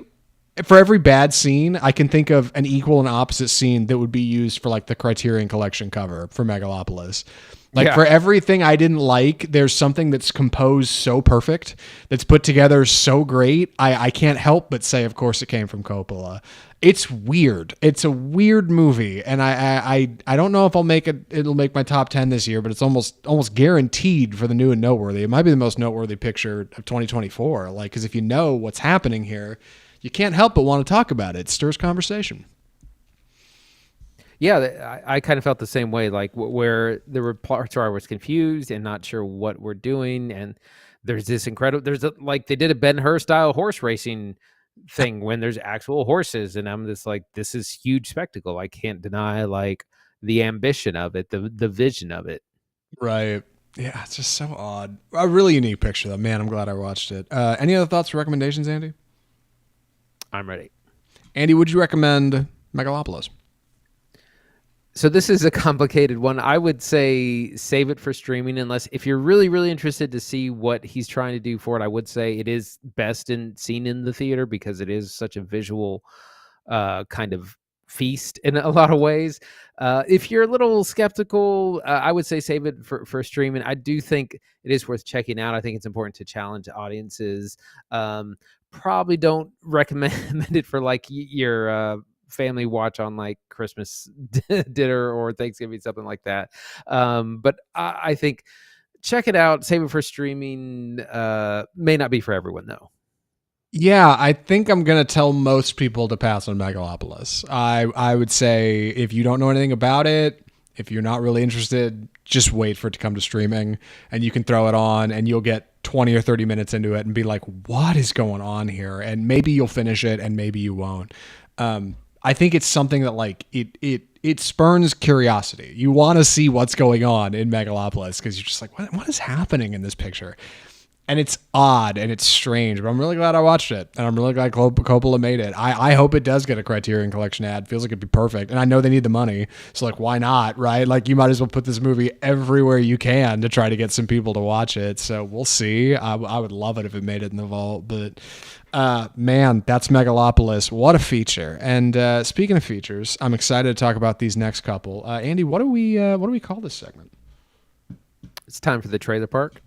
bad scene, I can think of an equal and opposite scene that would be used for like the Criterion Collection cover for Megalopolis. Like, for everything I didn't like, there's something that's composed so perfect, that's put together so great. I can't help but say, of course, it came from Coppola. It's weird. It's a weird movie, and I don't know if it'll make my top 10 this year, but it's almost guaranteed for the new and noteworthy. It might be the most noteworthy picture of 2024. Like, because if you know what's happening here, you can't help but want to talk about it. It stirs conversation. Yeah, I kind of felt the same way, like where there were parts where I was confused and not sure what we're doing. And there's this like they did a Ben-Hur style horse racing thing when there's actual horses. And I'm just like, this is huge spectacle. I can't deny like the ambition of it, the vision of it. Right. Yeah, it's just so odd. A really unique picture, though. Man, I'm glad I watched it. Any other thoughts or recommendations, Andy? I'm ready. Andy, would you recommend Megalopolis? So this is a complicated one. I would say save it for streaming, unless if you're really, really interested to see what he's trying to do for it. I would say it is best seen in the theater because it is such a visual kind of feast in a lot of ways. If you're a little skeptical, I would say save it for streaming. I do think it is worth checking out. I think it's important to challenge audiences. Probably don't recommend it for like your family watch on like Christmas dinner or Thanksgiving, something like that. But I think check it out, save it for streaming. May not be for everyone though. Yeah, I think I'm going to tell most people to pass on Megalopolis. I would say if you don't know anything about it, if you're not really interested, just wait for it to come to streaming and you can throw it on and you'll get 20 or 30 minutes into it and be like, what is going on here? And maybe you'll finish it and maybe you won't. I think it's something that like it spurns curiosity. You want to see what's going on in Megalopolis because you're just like, what is happening in this picture? And it's odd and it's strange, but I'm really glad I watched it, and I'm really glad Coppola made it. I hope it does get a Criterion Collection ad. Feels like it'd be perfect, and I know they need the money, so like, why not, right? Like, you might as well put this movie everywhere you can to try to get some people to watch it. So we'll see. I would love it if it made it in the vault, but man, that's Megalopolis. What a feature! And speaking of features, I'm excited to talk about these next couple. Andy, what do we call this segment? It's time for the trailer park.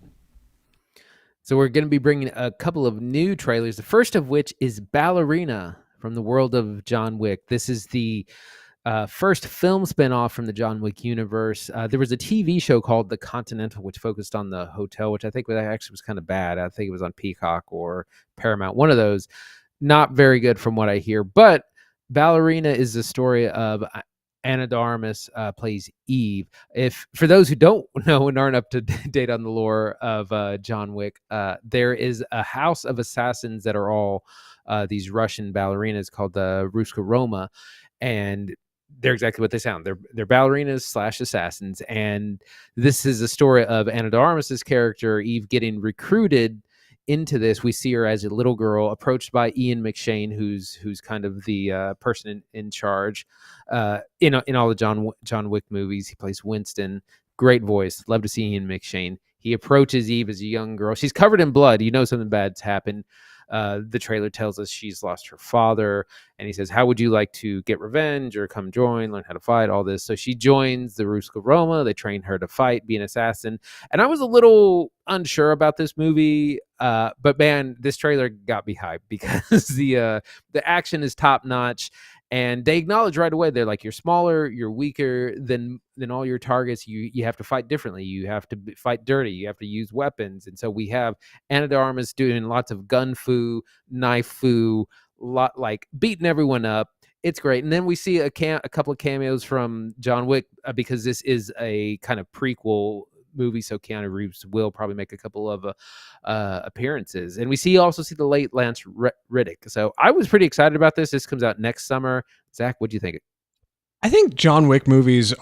So we're going to be bringing a couple of new trailers, the first of which is Ballerina from the world of John Wick. This is the first film spinoff from the John Wick universe. There was a TV show called The Continental, which focused on the hotel, which I think actually was kind of bad. I think it was on Peacock or Paramount, one of those. Not very good from what I hear. But Ballerina is the story of Ana de Armas plays Eve. If for those who don't know and aren't up to date on the lore of John Wick, there is a house of assassins that are all these Russian ballerinas called the Ruska Roma, and they're exactly what they sound. They're ballerinas / assassins, and this is a story of Ana de Armas's character Eve getting recruited into this. We see her as a little girl approached by Ian McShane, who's kind of the person in charge in all the John Wick movies. He plays Winston. Great voice. Love to see Ian McShane. He approaches Eve as a young girl. She's covered in blood. You know something bad's happened. The trailer tells us she's lost her father, and he says, how would you like to get revenge or come join, learn how to fight, all this? So she joins the Ruska Roma. They train her to fight, be an assassin. And I was a little unsure about this movie, but man, this trailer got me hyped because the action is top notch. And they acknowledge right away, they're like, you're smaller, you're weaker than all your targets. You have to fight differently. You have to fight dirty. You have to use weapons. And so we have Ana de Armas doing lots of gun fu, knife fu, like beating everyone up. It's great. And then we see a couple of cameos from John Wick because this is a kind of prequel movie, so Keanu Reeves will probably make a couple of appearances, and we also see the late Lance Riddick. So I was pretty excited about this. This comes out next summer. Zach, what do you think? I think John Wick movies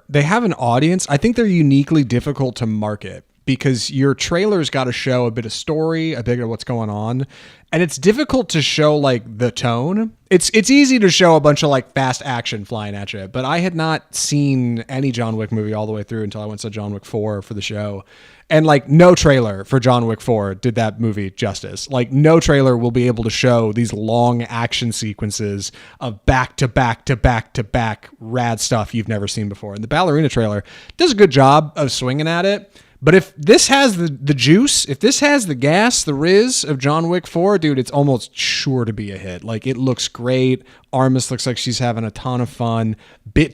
they have an audience. I think they're uniquely difficult to market because your trailer's got to show a bit of story, a bit of what's going on. And it's difficult to show like the tone. It's easy to show a bunch of like fast action flying at you, but I had not seen any John Wick movie all the way through until I went to John Wick 4 for the show. And like no trailer for John Wick 4 did that movie justice. Like no trailer will be able to show these long action sequences of back to back to back to back rad stuff you've never seen before. And the Ballerina trailer does a good job of swinging at it. But if this has the juice, if this has the gas, the Riz of John Wick 4, dude, it's almost sure to be a hit. Like, it looks great. Armas looks like she's having a ton of fun.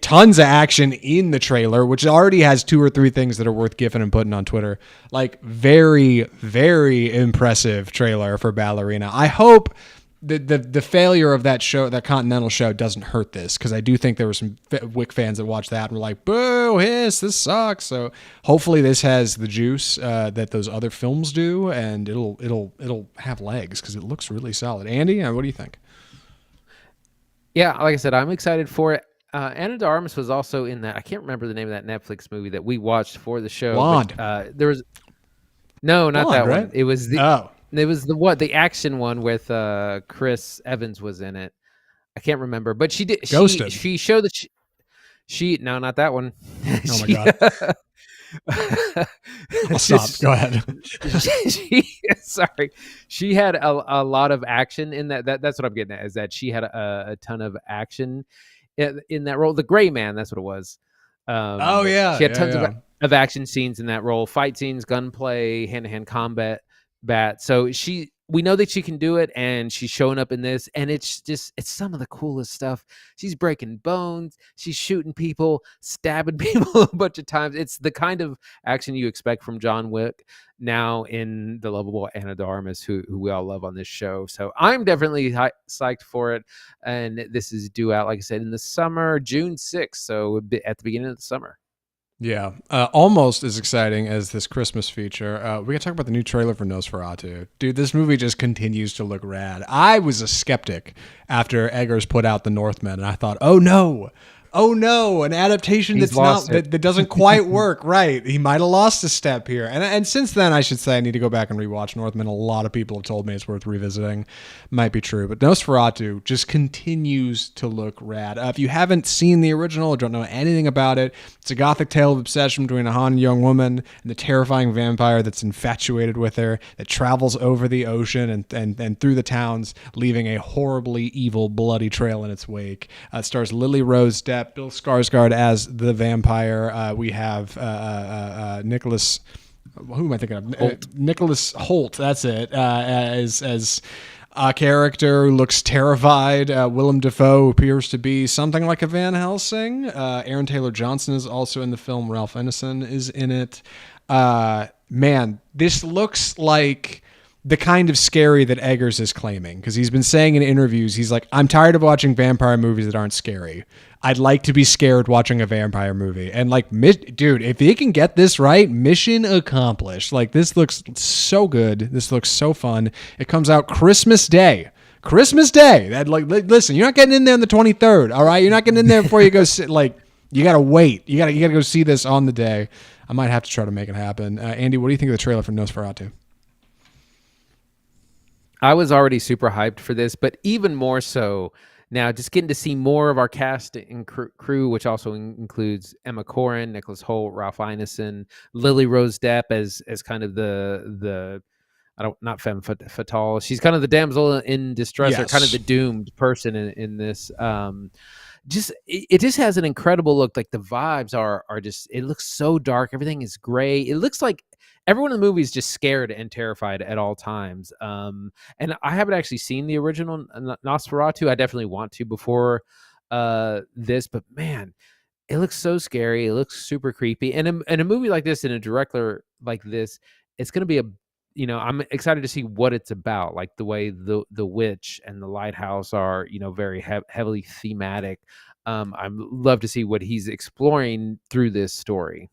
Tons of action in the trailer, which already has 2 or 3 things that are worth gifting and putting on Twitter. Like, very, very impressive trailer for Ballerina. I hope the failure of that show, that Continental show, doesn't hurt this, because I do think there were some Wick fans that watched that and were like, boo, this sucks. So hopefully this has the juice that those other films do, and it'll have legs, because it looks really solid. Andy, what do you think? Yeah, like I said, I'm excited for it. Ana de Armas was also in that. I can't remember the name of that Netflix movie that we watched for the show. Blonde. But, there was no, not Blonde, that right? one. It was the action one with Chris Evans was in it. I can't remember, but she did. Ghosted. She showed that she no, not that one. Oh my god. I'll stop. Go ahead. Sorry. She had a lot of action in that. That's what I'm getting at, is that she had a ton of action in that role. The Gray Man, that's what it was. Oh yeah. She had tons of action scenes in that role, fight scenes, gunplay, hand-to-hand combat. So we know that she can do it, and she's showing up in this, and it's some of the coolest stuff. She's breaking bones, she's shooting people, stabbing people a bunch of times. It's the kind of action you expect from John Wick, now in the lovable Ana de Armas, who we all love on this show. So I'm definitely psyched for it, and this is due out, like I said, in the summer, June 6th, so at the beginning of the summer. Yeah, almost as exciting as this Christmas feature. We got to talk about the new trailer for Nosferatu. Dude, this movie just continues to look rad. I was a skeptic after Eggers put out The Northman, and I thought, oh no, an adaptation He's that's not lost it. that doesn't quite work. Right, he might have lost a step here. And since then, I should say I need to go back and rewatch Northman. A lot of people have told me it's worth revisiting. Might be true, but Nosferatu just continues to look rad. If you haven't seen the original or don't know anything about it, it's a gothic tale of obsession between a haunted young woman and the terrifying vampire that's infatuated with her, that travels over the ocean and through the towns, leaving a horribly evil, bloody trail in its wake. It stars Lily Rose Depp, Bill Skarsgård as the vampire. We have Nicholas. Who am I thinking of? Nicholas Holt. That's it. As a character who looks terrified. Willem Dafoe appears to be something like a Van Helsing. Aaron Taylor Johnson is also in the film. Ralph Ineson is in it. Man, this looks like the kind of scary that Eggers is claiming, because he's been saying in interviews, he's like, I'm tired of watching vampire movies that aren't scary. I'd like to be scared watching a vampire movie. And like, dude, if he can get this right, mission accomplished. Like, this looks so good. This looks so fun. It comes out Christmas Day. Christmas Day. That, like, listen, you're not getting in there on the 23rd. All right, you're not getting in there before you go sit. Like, you gotta wait. You gotta go see this on the day. I might have to try to make it happen. Andy, what do you think of the trailer for Nosferatu? I was already super hyped for this, but even more so now, just getting to see more of our cast and crew, which also includes Emma Corrin, Nicholas Hoult, Ralph Ineson, Lily Rose Depp as kind of the I don't, not femme fatale. She's kind of the damsel in distress, or kind of the doomed person in this. It just has an incredible look. Like, the vibes are just, it looks so dark. Everything is gray. It looks like everyone in the movie is just scared and terrified at all times. And I haven't actually seen the original Nosferatu. I definitely want to before this, but man, it looks so scary. It looks super creepy. And in a movie like this, in a director like this, it's going to be I'm excited to see what it's about. Like, the way the witch and the lighthouse are, very heavily thematic. I'd love to see what he's exploring through this story.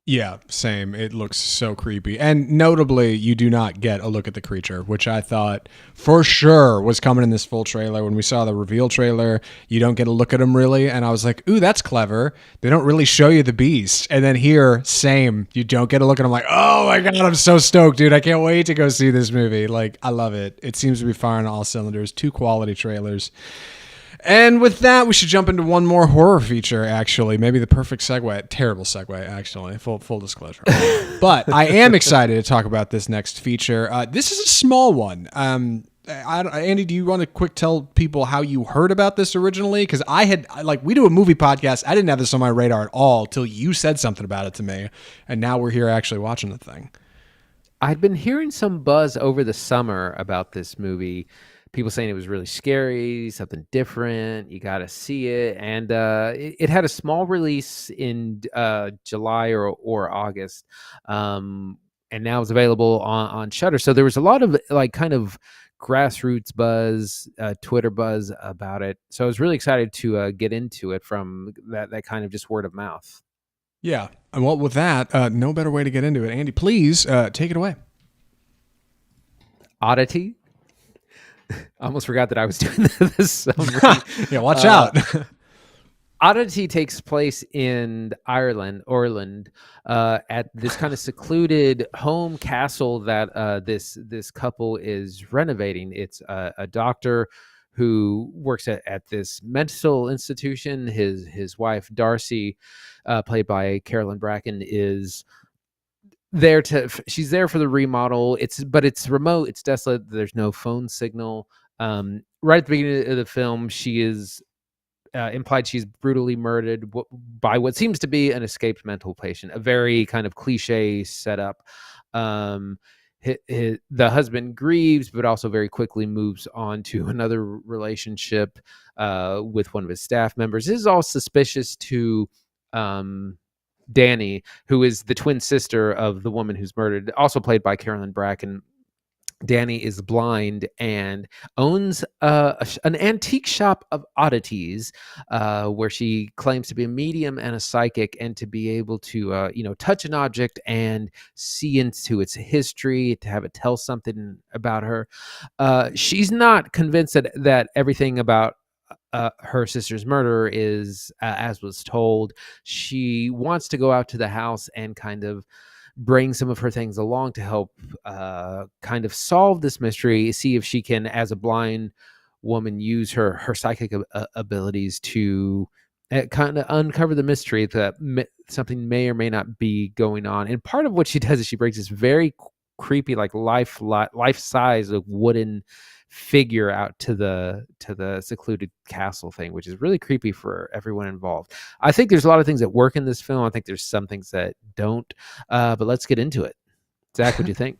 Yeah, same. It looks so creepy. And notably, you do not get a look at the creature, which I thought for sure was coming in this full trailer. When we saw the reveal trailer, you don't get a look at him really. And I was like, ooh, that's clever. They don't really show you the beast. And then here, same. You don't get a look at him. Like, oh my God, I'm so stoked, dude. I can't wait to go see this movie. Like, I love it. It seems to be firing all cylinders. 2 quality trailers. And with that, we should jump into one more horror feature, actually. Maybe the perfect segue. Terrible segue, actually. Full disclosure. But I am excited to talk about this next feature. This is a small one. Andy, do you want to tell people how you heard about this originally? Because we do a movie podcast. I didn't have this on my radar at all till you said something about it to me. And now we're here actually watching the thing. I'd been hearing some buzz over the summer about this movie. People saying it was really scary, something different. You got to see it. And it had a small release in July or August. And now it's available on Shudder. So there was a lot of kind of grassroots buzz, Twitter buzz about it. So I was really excited to get into it from that kind of just word of mouth. Yeah. And well, with that, no better way to get into it. Andy, please take it away. Oddity. I almost forgot that I was doing this. Yeah, watch out. Oddity takes place in Orland, at this kind of secluded home castle that this couple is renovating. It's a doctor who works at this mental institution. His wife Darcy, played by Carolyn Bracken, is she's there for the remodel. But it's remote, it's desolate, there's no phone signal. Right at the beginning of the film, she is implied she's brutally murdered by what seems to be an escaped mental patient. A very kind of cliche setup. The husband grieves, but also very quickly moves on to another relationship with one of his staff members. This is all suspicious to Danny, who is the twin sister of the woman who's murdered, also played by Carolyn Bracken. Danny is blind and owns an antique shop of oddities, where she claims to be a medium and a psychic, and to be able to, touch an object and see into its history, to have it tell something about her. She's not convinced that everything about her sister's murder is as was told. She wants to go out to the house and kind of bring some of her things along to help kind of solve this mystery, see if she can, as a blind woman, use her psychic abilities to kind of uncover the mystery that something may or may not be going on. And part of what she does is she brings this very creepy, like life size of wooden figure out to the secluded castle thing, which is really creepy for everyone involved. I think there's a lot of things that work in this film. I think there's some things that don't. But let's get into it. Zach, what do you think?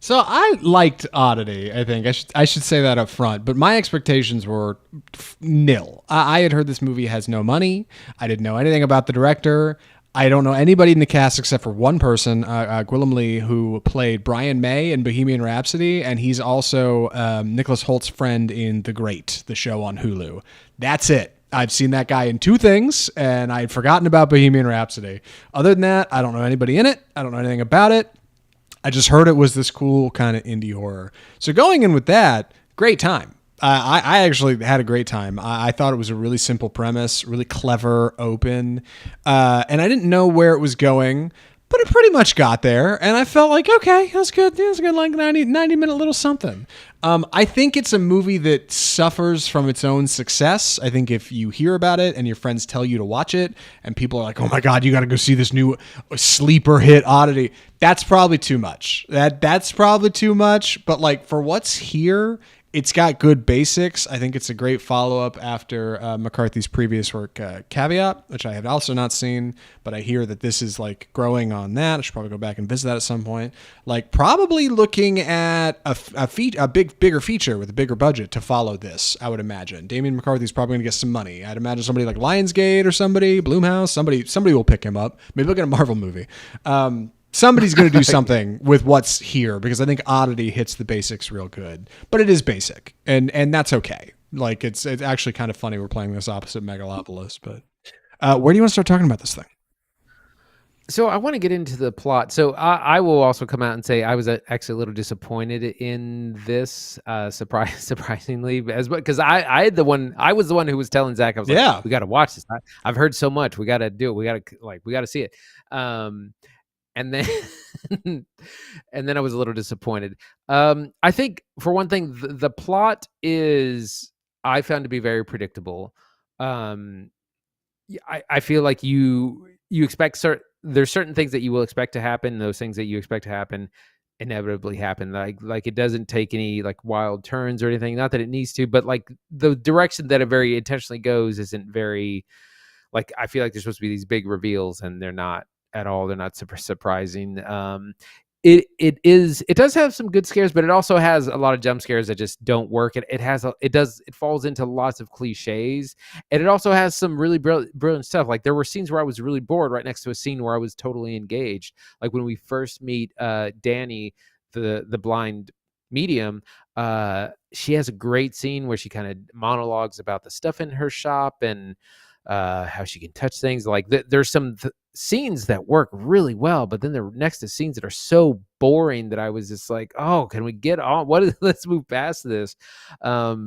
So I liked Oddity. I think I should say that up front, but my expectations were nil. I had heard this movie has no money. I didn't know anything about the director. I don't know anybody in the cast except for one person, Gwilym Lee, who played Brian May in Bohemian Rhapsody, and he's also Nicholas Holt's friend in The Great, the show on Hulu. That's it. I've seen that guy in two things, and I had forgotten about Bohemian Rhapsody. Other than that, I don't know anybody in it. I don't know anything about it. I just heard it was this cool kind of indie horror. So going in with that, great time. I actually had a great time. I thought it was a really simple premise, really clever, open, and I didn't know where it was going, but it pretty much got there, and I felt like, okay, that's good. That's good, like 90-minute little something. I think it's a movie that suffers from its own success. I think if you hear about it and your friends tell you to watch it, and people are like, oh my God, you got to go see this new sleeper hit Oddity, that's probably too much. That's probably too much, but like for what's here, it's got good basics. I think it's a great follow-up after McCarthy's previous work, Caveat, which I have also not seen, but I hear that this is like growing on that. I should probably go back and visit that at some point. Like probably looking at a bigger feature with a bigger budget to follow this, I would imagine. Damian McCarthy's probably going to get some money. I'd imagine somebody like Lionsgate or somebody, Blumhouse, somebody will pick him up. Maybe they'll get a Marvel movie. Somebody's going to do something with what's here, because I think Oddity hits the basics real good, but it is basic, and that's okay. Like it's actually kind of funny we're playing this opposite Megalopolis, but where do you want to start talking about this thing? So I want to get into the plot. So I will also come out and say I was actually a little disappointed in this, surprisingly, because I was the one who was telling Zach, I was like, we got to watch this. I've heard so much. We got to do it. We got to see it. And then and then I was a little disappointed. I think for one thing, the plot is, I found to be very predictable. I feel like you expect there's certain things that you will expect to happen. Those things that you expect to happen inevitably happen. Like it doesn't take any like wild turns or anything. Not that it needs to, but like the direction that it very intentionally goes isn't very, like, I feel like there's supposed to be these big reveals, and they're not at all. They're not super surprising. It does have some good scares, but it also has a lot of jump scares that just don't work. It falls into lots of cliches, and it also has some really brilliant stuff. Like there were scenes where I was really bored right next to a scene where I was totally engaged. Like when we first meet Danny, the blind medium, she has a great scene where she kind of monologues about the stuff in her shop and how she can touch things. Like there's some scenes that work really well, but then they're next to scenes that are so boring that I was just like, oh, can we get on? Let's move past this. So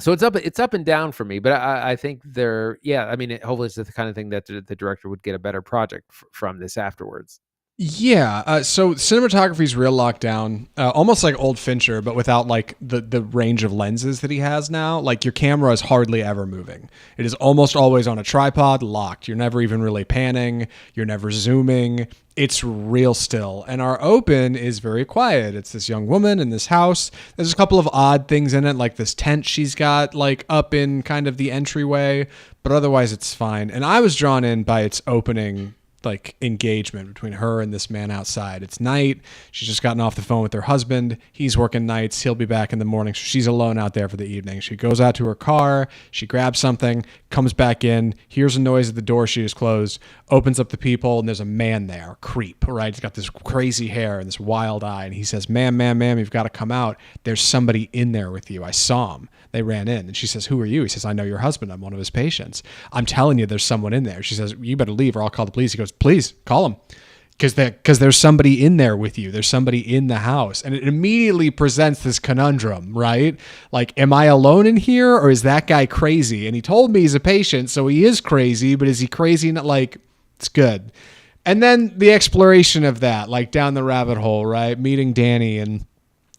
it's up and down for me, but I think hopefully it's the kind of thing that the director would get a better project from this afterwards. Yeah, so cinematography is real locked down, almost like old Fincher, but without like the range of lenses that he has now. Like your camera is hardly ever moving. It is almost always on a tripod, locked. You're never even really panning. You're never zooming. It's real still. And our open is very quiet. It's this young woman in this house. There's a couple of odd things in it, like this tent she's got like up in kind of the entryway, but otherwise it's fine. And I was drawn in by its opening like engagement between her and this man outside. It's night. She's just gotten off the phone with her husband. He's working nights. He'll be back in the morning. So she's alone out there for the evening. She goes out to her car. She grabs something, comes back in, hears a noise at the door she has closed, opens up the peephole, and there's a man there, creep, right? He's got this crazy hair and this wild eye. And he says, ma'am, you've got to come out. There's somebody in there with you. I saw him. They ran in. And she says, who are you? He says, I know your husband. I'm one of his patients. I'm telling you, there's someone in there. She says, you better leave or I'll call the police. He goes, please call him. Because there's somebody in there with you. There's somebody in the house. And it immediately presents this conundrum, right? Like, am I alone in here or is that guy crazy? And he told me he's a patient, so he is crazy, but is he crazy? Not like, it's good. And then the exploration of that, like down the rabbit hole, right? Meeting Danny and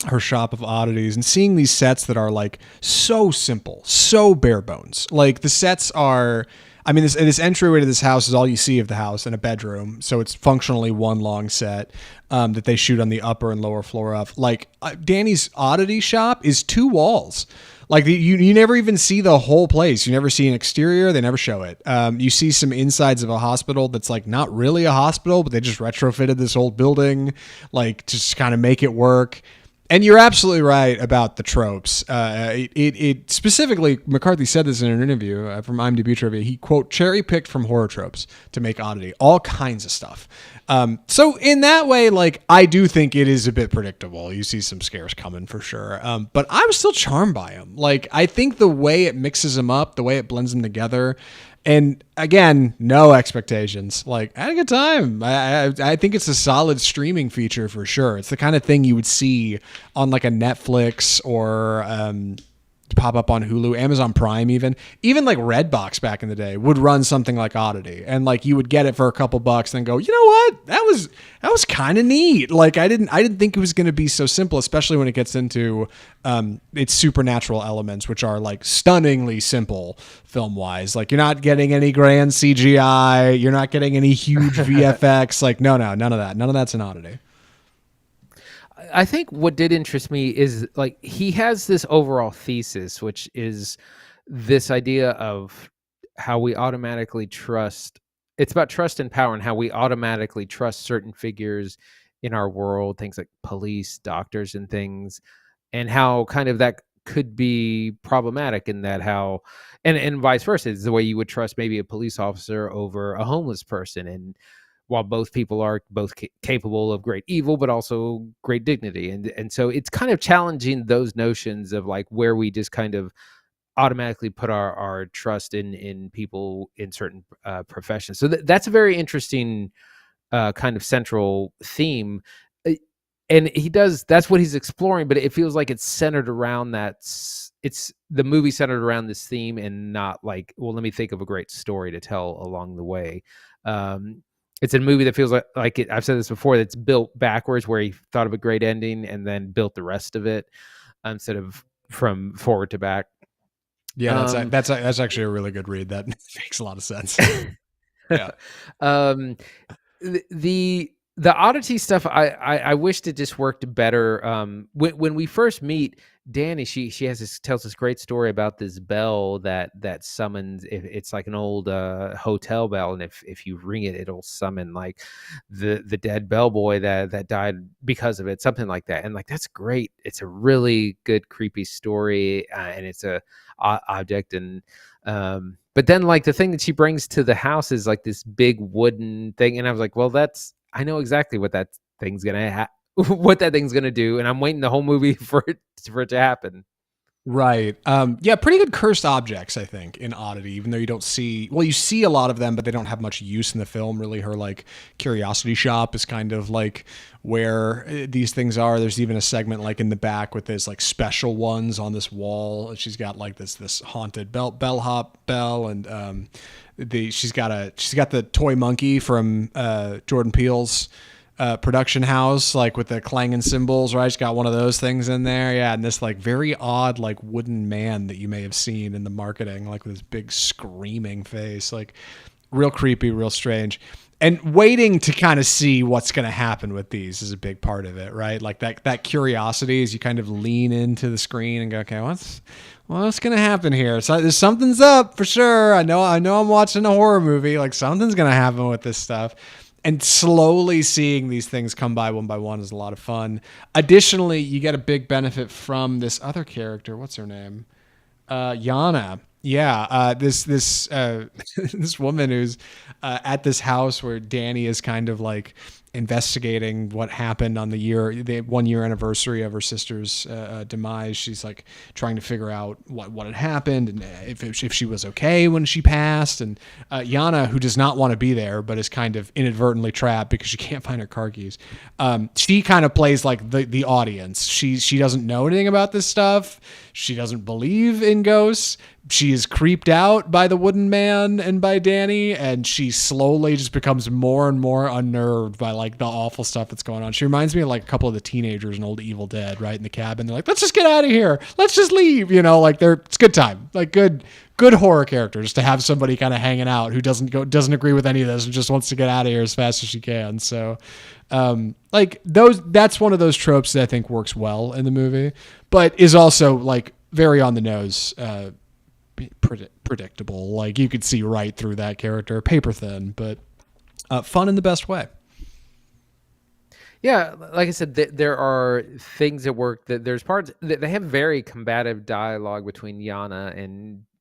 her shop of oddities and seeing these sets that are like so simple, so bare bones. Like the sets are, I mean, this entryway to this house is all you see of the house and a bedroom. So it's functionally one long set that they shoot on the upper and lower floor of. Like Danny's oddity shop is 2 walls. Like you never even see the whole place. You never see an exterior. They never show it. You see some insides of a hospital that's like not really a hospital, but they just retrofitted this old building, like just kind of make it work. And you're absolutely right about the tropes. It specifically, McCarthy said this in an interview from IMDb Trivia. He, quote, cherry picked from horror tropes to make Oddity, all kinds of stuff. So in that way, like, I do think it is a bit predictable. You see some scares coming for sure. But I was still charmed by them. Like, I think the way it mixes them up, the way it blends them together, and again, no expectations. Like, I had a good time. I think it's a solid streaming feature for sure. It's the kind of thing you would see on like a Netflix or pop up on Hulu, Amazon Prime, even like Redbox back in the day would run something like Oddity, and like you would get it for a couple bucks, and then go, you know what, that was kind of neat. Like I didn't think it was going to be so simple, especially when it gets into its supernatural elements, which are like stunningly simple film wise. Like you're not getting any grand CGI, you're not getting any huge VFX. Like no, none of that. None of that's an Oddity. I think what did interest me is like he has this overall thesis, which is this idea of how we automatically trust. It's about trust and power and how we automatically trust certain figures in our world, things like police, doctors, and things, and how kind of that could be problematic in that how, and vice versa, is the way you would trust maybe a police officer over a homeless person. And while both people are both capable of great evil, but also great dignity. And so it's kind of challenging those notions of like where we just kind of automatically put our trust in people in certain professions. So that's a very interesting kind of central theme. And that's what he's exploring, but it feels like it's centered around it's the movie centered around this theme and not like, well, let me think of a great story to tell along the way. It's a movie that feels like it, I've said this before, that's built backwards, where he thought of a great ending and then built the rest of it instead of from forward to back. Yeah, that's actually a really good read. That makes a lot of sense. Yeah. The oddity stuff, I wished it just worked better. When we first meet Danny, she tells this great story about this bell that summons. It's like an old hotel bell, and if you ring it, it'll summon like the dead bellboy that died because of it, something like that. And like that's great. It's a really good creepy story, and it's a object. And but then like the thing that she brings to the house is like this big wooden thing, and I was like, well, I know exactly what that thing's gonna what that thing's gonna do, and I'm waiting the whole movie for it to happen. Right. Yeah, pretty good cursed objects, I think, in Oddity, even though you see a lot of them, but they don't have much use in the film. Really, her like curiosity shop is kind of like where these things are. There's even a segment like in the back with this like special ones on this wall. She's got like this haunted bellhop bell, and she's got the toy monkey from Jordan Peele's production house, like with the clanging cymbals, right? She's got one of those things in there. Yeah. And this like very odd, like wooden man that you may have seen in the marketing, like with this big screaming face, like real creepy, real strange. and waiting to kind of see what's going to happen with these is a big part of it, right? Like that curiosity as you kind of lean into the screen and go, okay, what's going to happen here? So there's something's up for sure. I know I'm watching a horror movie. Like something's going to happen with this stuff. And slowly seeing these things come by one is a lot of fun. Additionally, you get a big benefit from this other character. What's her name? Yana. Yeah, this this woman who's at this house where Danny is kind of like investigating what happened on the 1 year anniversary of her sister's demise. She's like trying to figure out what had happened and if she was okay when she passed. And Yana, who does not want to be there but is kind of inadvertently trapped because she can't find her car keys. She kind of plays like the audience. She doesn't know anything about this stuff. She doesn't believe in ghosts. She is creeped out by the wooden man and by Danny, and she slowly just becomes more and more unnerved by like the awful stuff that's going on. She reminds me of like a couple of the teenagers in old Evil Dead, right in the cabin. They're like, let's just get out of here. Let's just leave. You know, like it's good time, like good horror characters to have somebody kind of hanging out who doesn't agree with any of this and just wants to get out of here as fast as she can. So, like that's one of those tropes that I think works well in the movie, but is also like very on the nose, predictable. Like you could see right through that character, paper thin, but fun in the best way. Yeah, like I said, there are things that work. That there's parts that they have very combative dialogue between Yana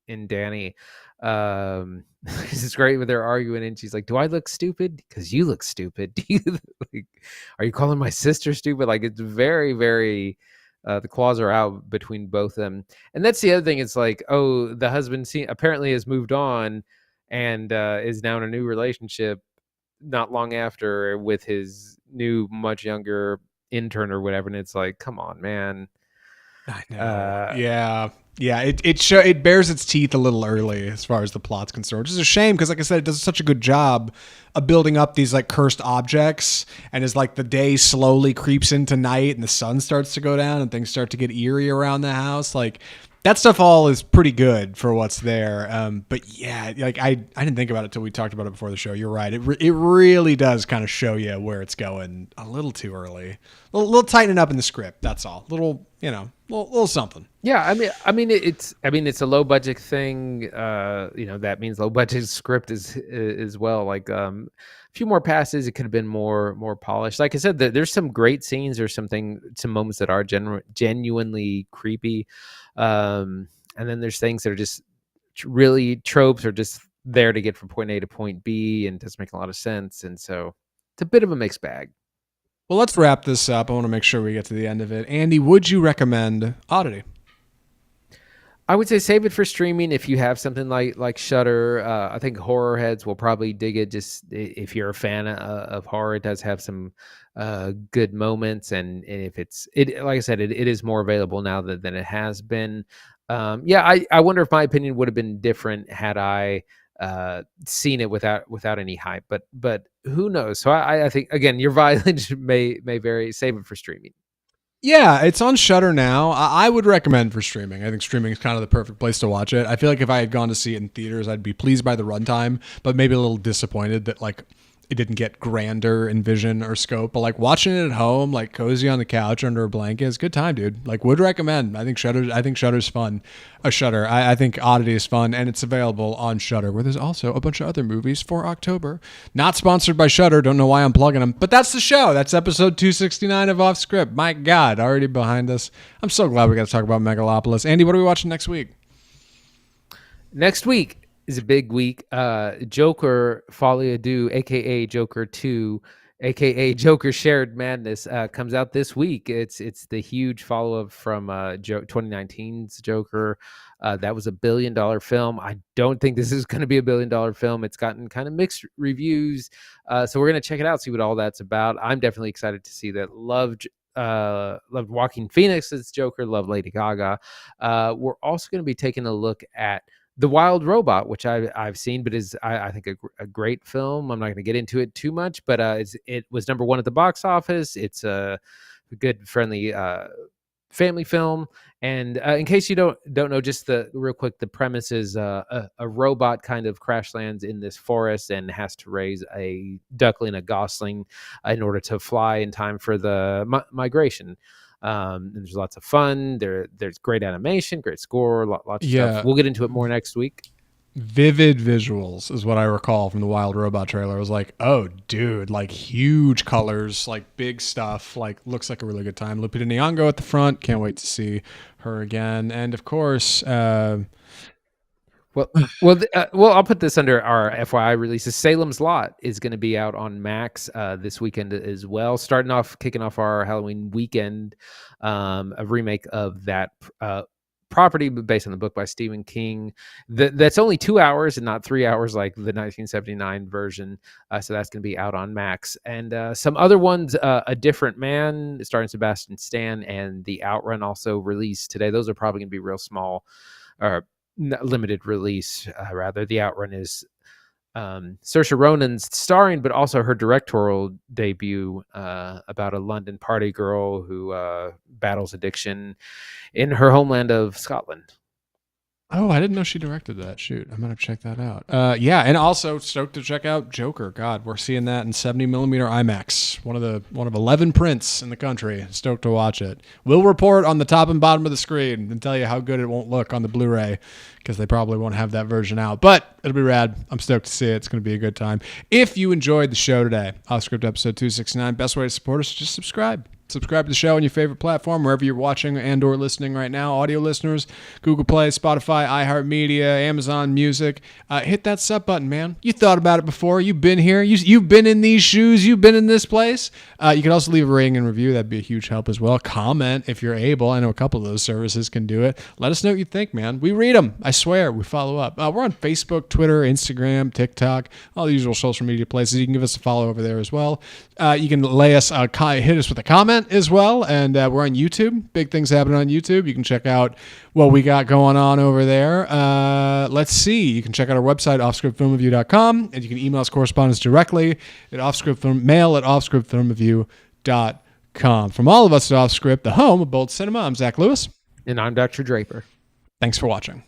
and Danny. It's great when they're arguing, and she's like, "Do I look stupid? Because you look stupid. Do you like? Are you calling my sister stupid?" Like it's very, very. The claws are out between both of them, and that's the other thing. It's like, oh, the husband apparently has moved on, and is now in a new relationship. Not long after with his new, much younger intern or whatever, and it's like, come on, man. I know. Yeah. It bears its teeth a little early as far as the plot's concerned, which is a shame because, like I said, it does such a good job of building up these like cursed objects, and as like the day slowly creeps into night and the sun starts to go down and things start to get eerie around the house, like that stuff all is pretty good for what's there. But yeah, like I didn't think about it till we talked about it before the show. You're right. It really does kind of show you where it's going a little too early. A little tightening up in the script. That's all. Little something. Yeah, I mean, it's a low budget thing. That means low budget script is as well. Like a few more passes, it could have been more polished. Like I said, there's some great scenes. There's some moments that are genuinely creepy. And then there's things that are just really tropes or just there to get from point A to point B and doesn't make a lot of sense. And so it's a bit of a mixed bag. Well, let's wrap this up. I want to make sure we get to the end of it. Andy, would you recommend Oddity? I would say save it for streaming if you have something like Shudder. I think horror heads will probably dig it. Just if you're a fan of horror, it does have some good moments, and if like I said, it is more available now than it has been. I wonder if my opinion would have been different had I seen it without any hype. But who knows? So I think again, your mileage may vary. Save it for streaming. Yeah, it's on Shudder now. I would recommend for streaming. I think streaming is kind of the perfect place to watch it. I feel like if I had gone to see it in theaters, I'd be pleased by the runtime, but maybe a little disappointed that like it didn't get grander in vision or scope. But like watching it at home, like cozy on the couch under a blanket, is a good time, dude. Like would recommend. I think Shudder's fun. Shudder. I think Oddity is fun, and it's available on Shudder, where there's also a bunch of other movies for October. Not sponsored by Shudder. Don't know why I'm plugging them, but that's the show. That's episode 269 of Off Script. My God, already behind us. I'm so glad we got to talk about Megalopolis. Andy, what are we watching next week? Next week is a big week. Joker Folie à Deux, aka Joker 2, aka Joker Shared Madness, comes out this week. It's the huge follow-up from 2019's Joker. That was $1 billion film. I don't think this is going to be $1 billion film. It's gotten kind of mixed reviews. So we're going to check it out, see what all that's about. I'm definitely excited to see that. Loved Joaquin Phoenix as Joker, love Lady Gaga. We're also going to be taking a look at The Wild Robot, which I've seen, but is I think a great film. I'm not going to get into it too much, but it was #1 at the box office. It's a good, friendly family film. And in case you don't know, just the real quick, the premise is a robot kind of crash lands in this forest and has to raise a duckling, a gosling, in order to fly in time for the migration. There's lots of fun. There's great animation, great score, lots of stuff. We'll get into it more next week. Vivid visuals is what I recall from the Wild Robot trailer. I was like, oh, dude, like huge colors, like big stuff, like looks like a really good time. Lupita Nyong'o at the front. Can't wait to see her again. And of course, well, I'll put this under our FYI releases. Salem's Lot is going to be out on Max this weekend as well. Kicking off our Halloween weekend, a remake of that property based on the book by Stephen King. That's only 2 hours and not 3 hours like the 1979 version. So that's going to be out on Max. And some other ones, A Different Man, starring Sebastian Stan, and The Outrun also released today. Those are probably going to be real small, or limited release, rather. The Outrun is Saoirse Ronan's starring, but also her directorial debut, about a London party girl who battles addiction in her homeland of Scotland. Oh, I didn't know she directed that. Shoot, I'm gonna check that out. Yeah, and also stoked to check out Joker. God, we're seeing that in 70mm IMAX. One of 11 prints in the country. Stoked to watch it. We'll report on the top and bottom of the screen and tell you how good it won't look on the Blu-ray, because they probably won't have that version out. But it'll be rad. I'm stoked to see it. It's going to be a good time. If you enjoyed the show today, Off Script episode 269, best way to support us is just subscribe. Subscribe to the show on your favorite platform, wherever you're watching and or listening right now. Audio listeners, Google Play, Spotify, iHeartMedia, Amazon Music. Hit that sub button, man. You thought about it before. You've been here. You've been in these shoes. You've been in this place. You can also leave a rating and review. That'd be a huge help as well. Comment if you're able. I know a couple of those services can do it. Let us know what you think, man. We read them. I swear. We follow up. We're on Facebook, Twitter, Instagram, TikTok, all the usual social media places. You can give us a follow over there as well. You can hit us with a comment as well, and we're on YouTube. Big things happening on YouTube. You can check out what we got going on over there. Let's see. You can check out our website, offscriptfilmreview.com, and you can email us correspondence directly at offscriptmail@offscriptfilmreview.com. From all of us at Offscript, the home of Bold Cinema, I'm Zach Lewis. And I'm Dr. Draper. Thanks for watching.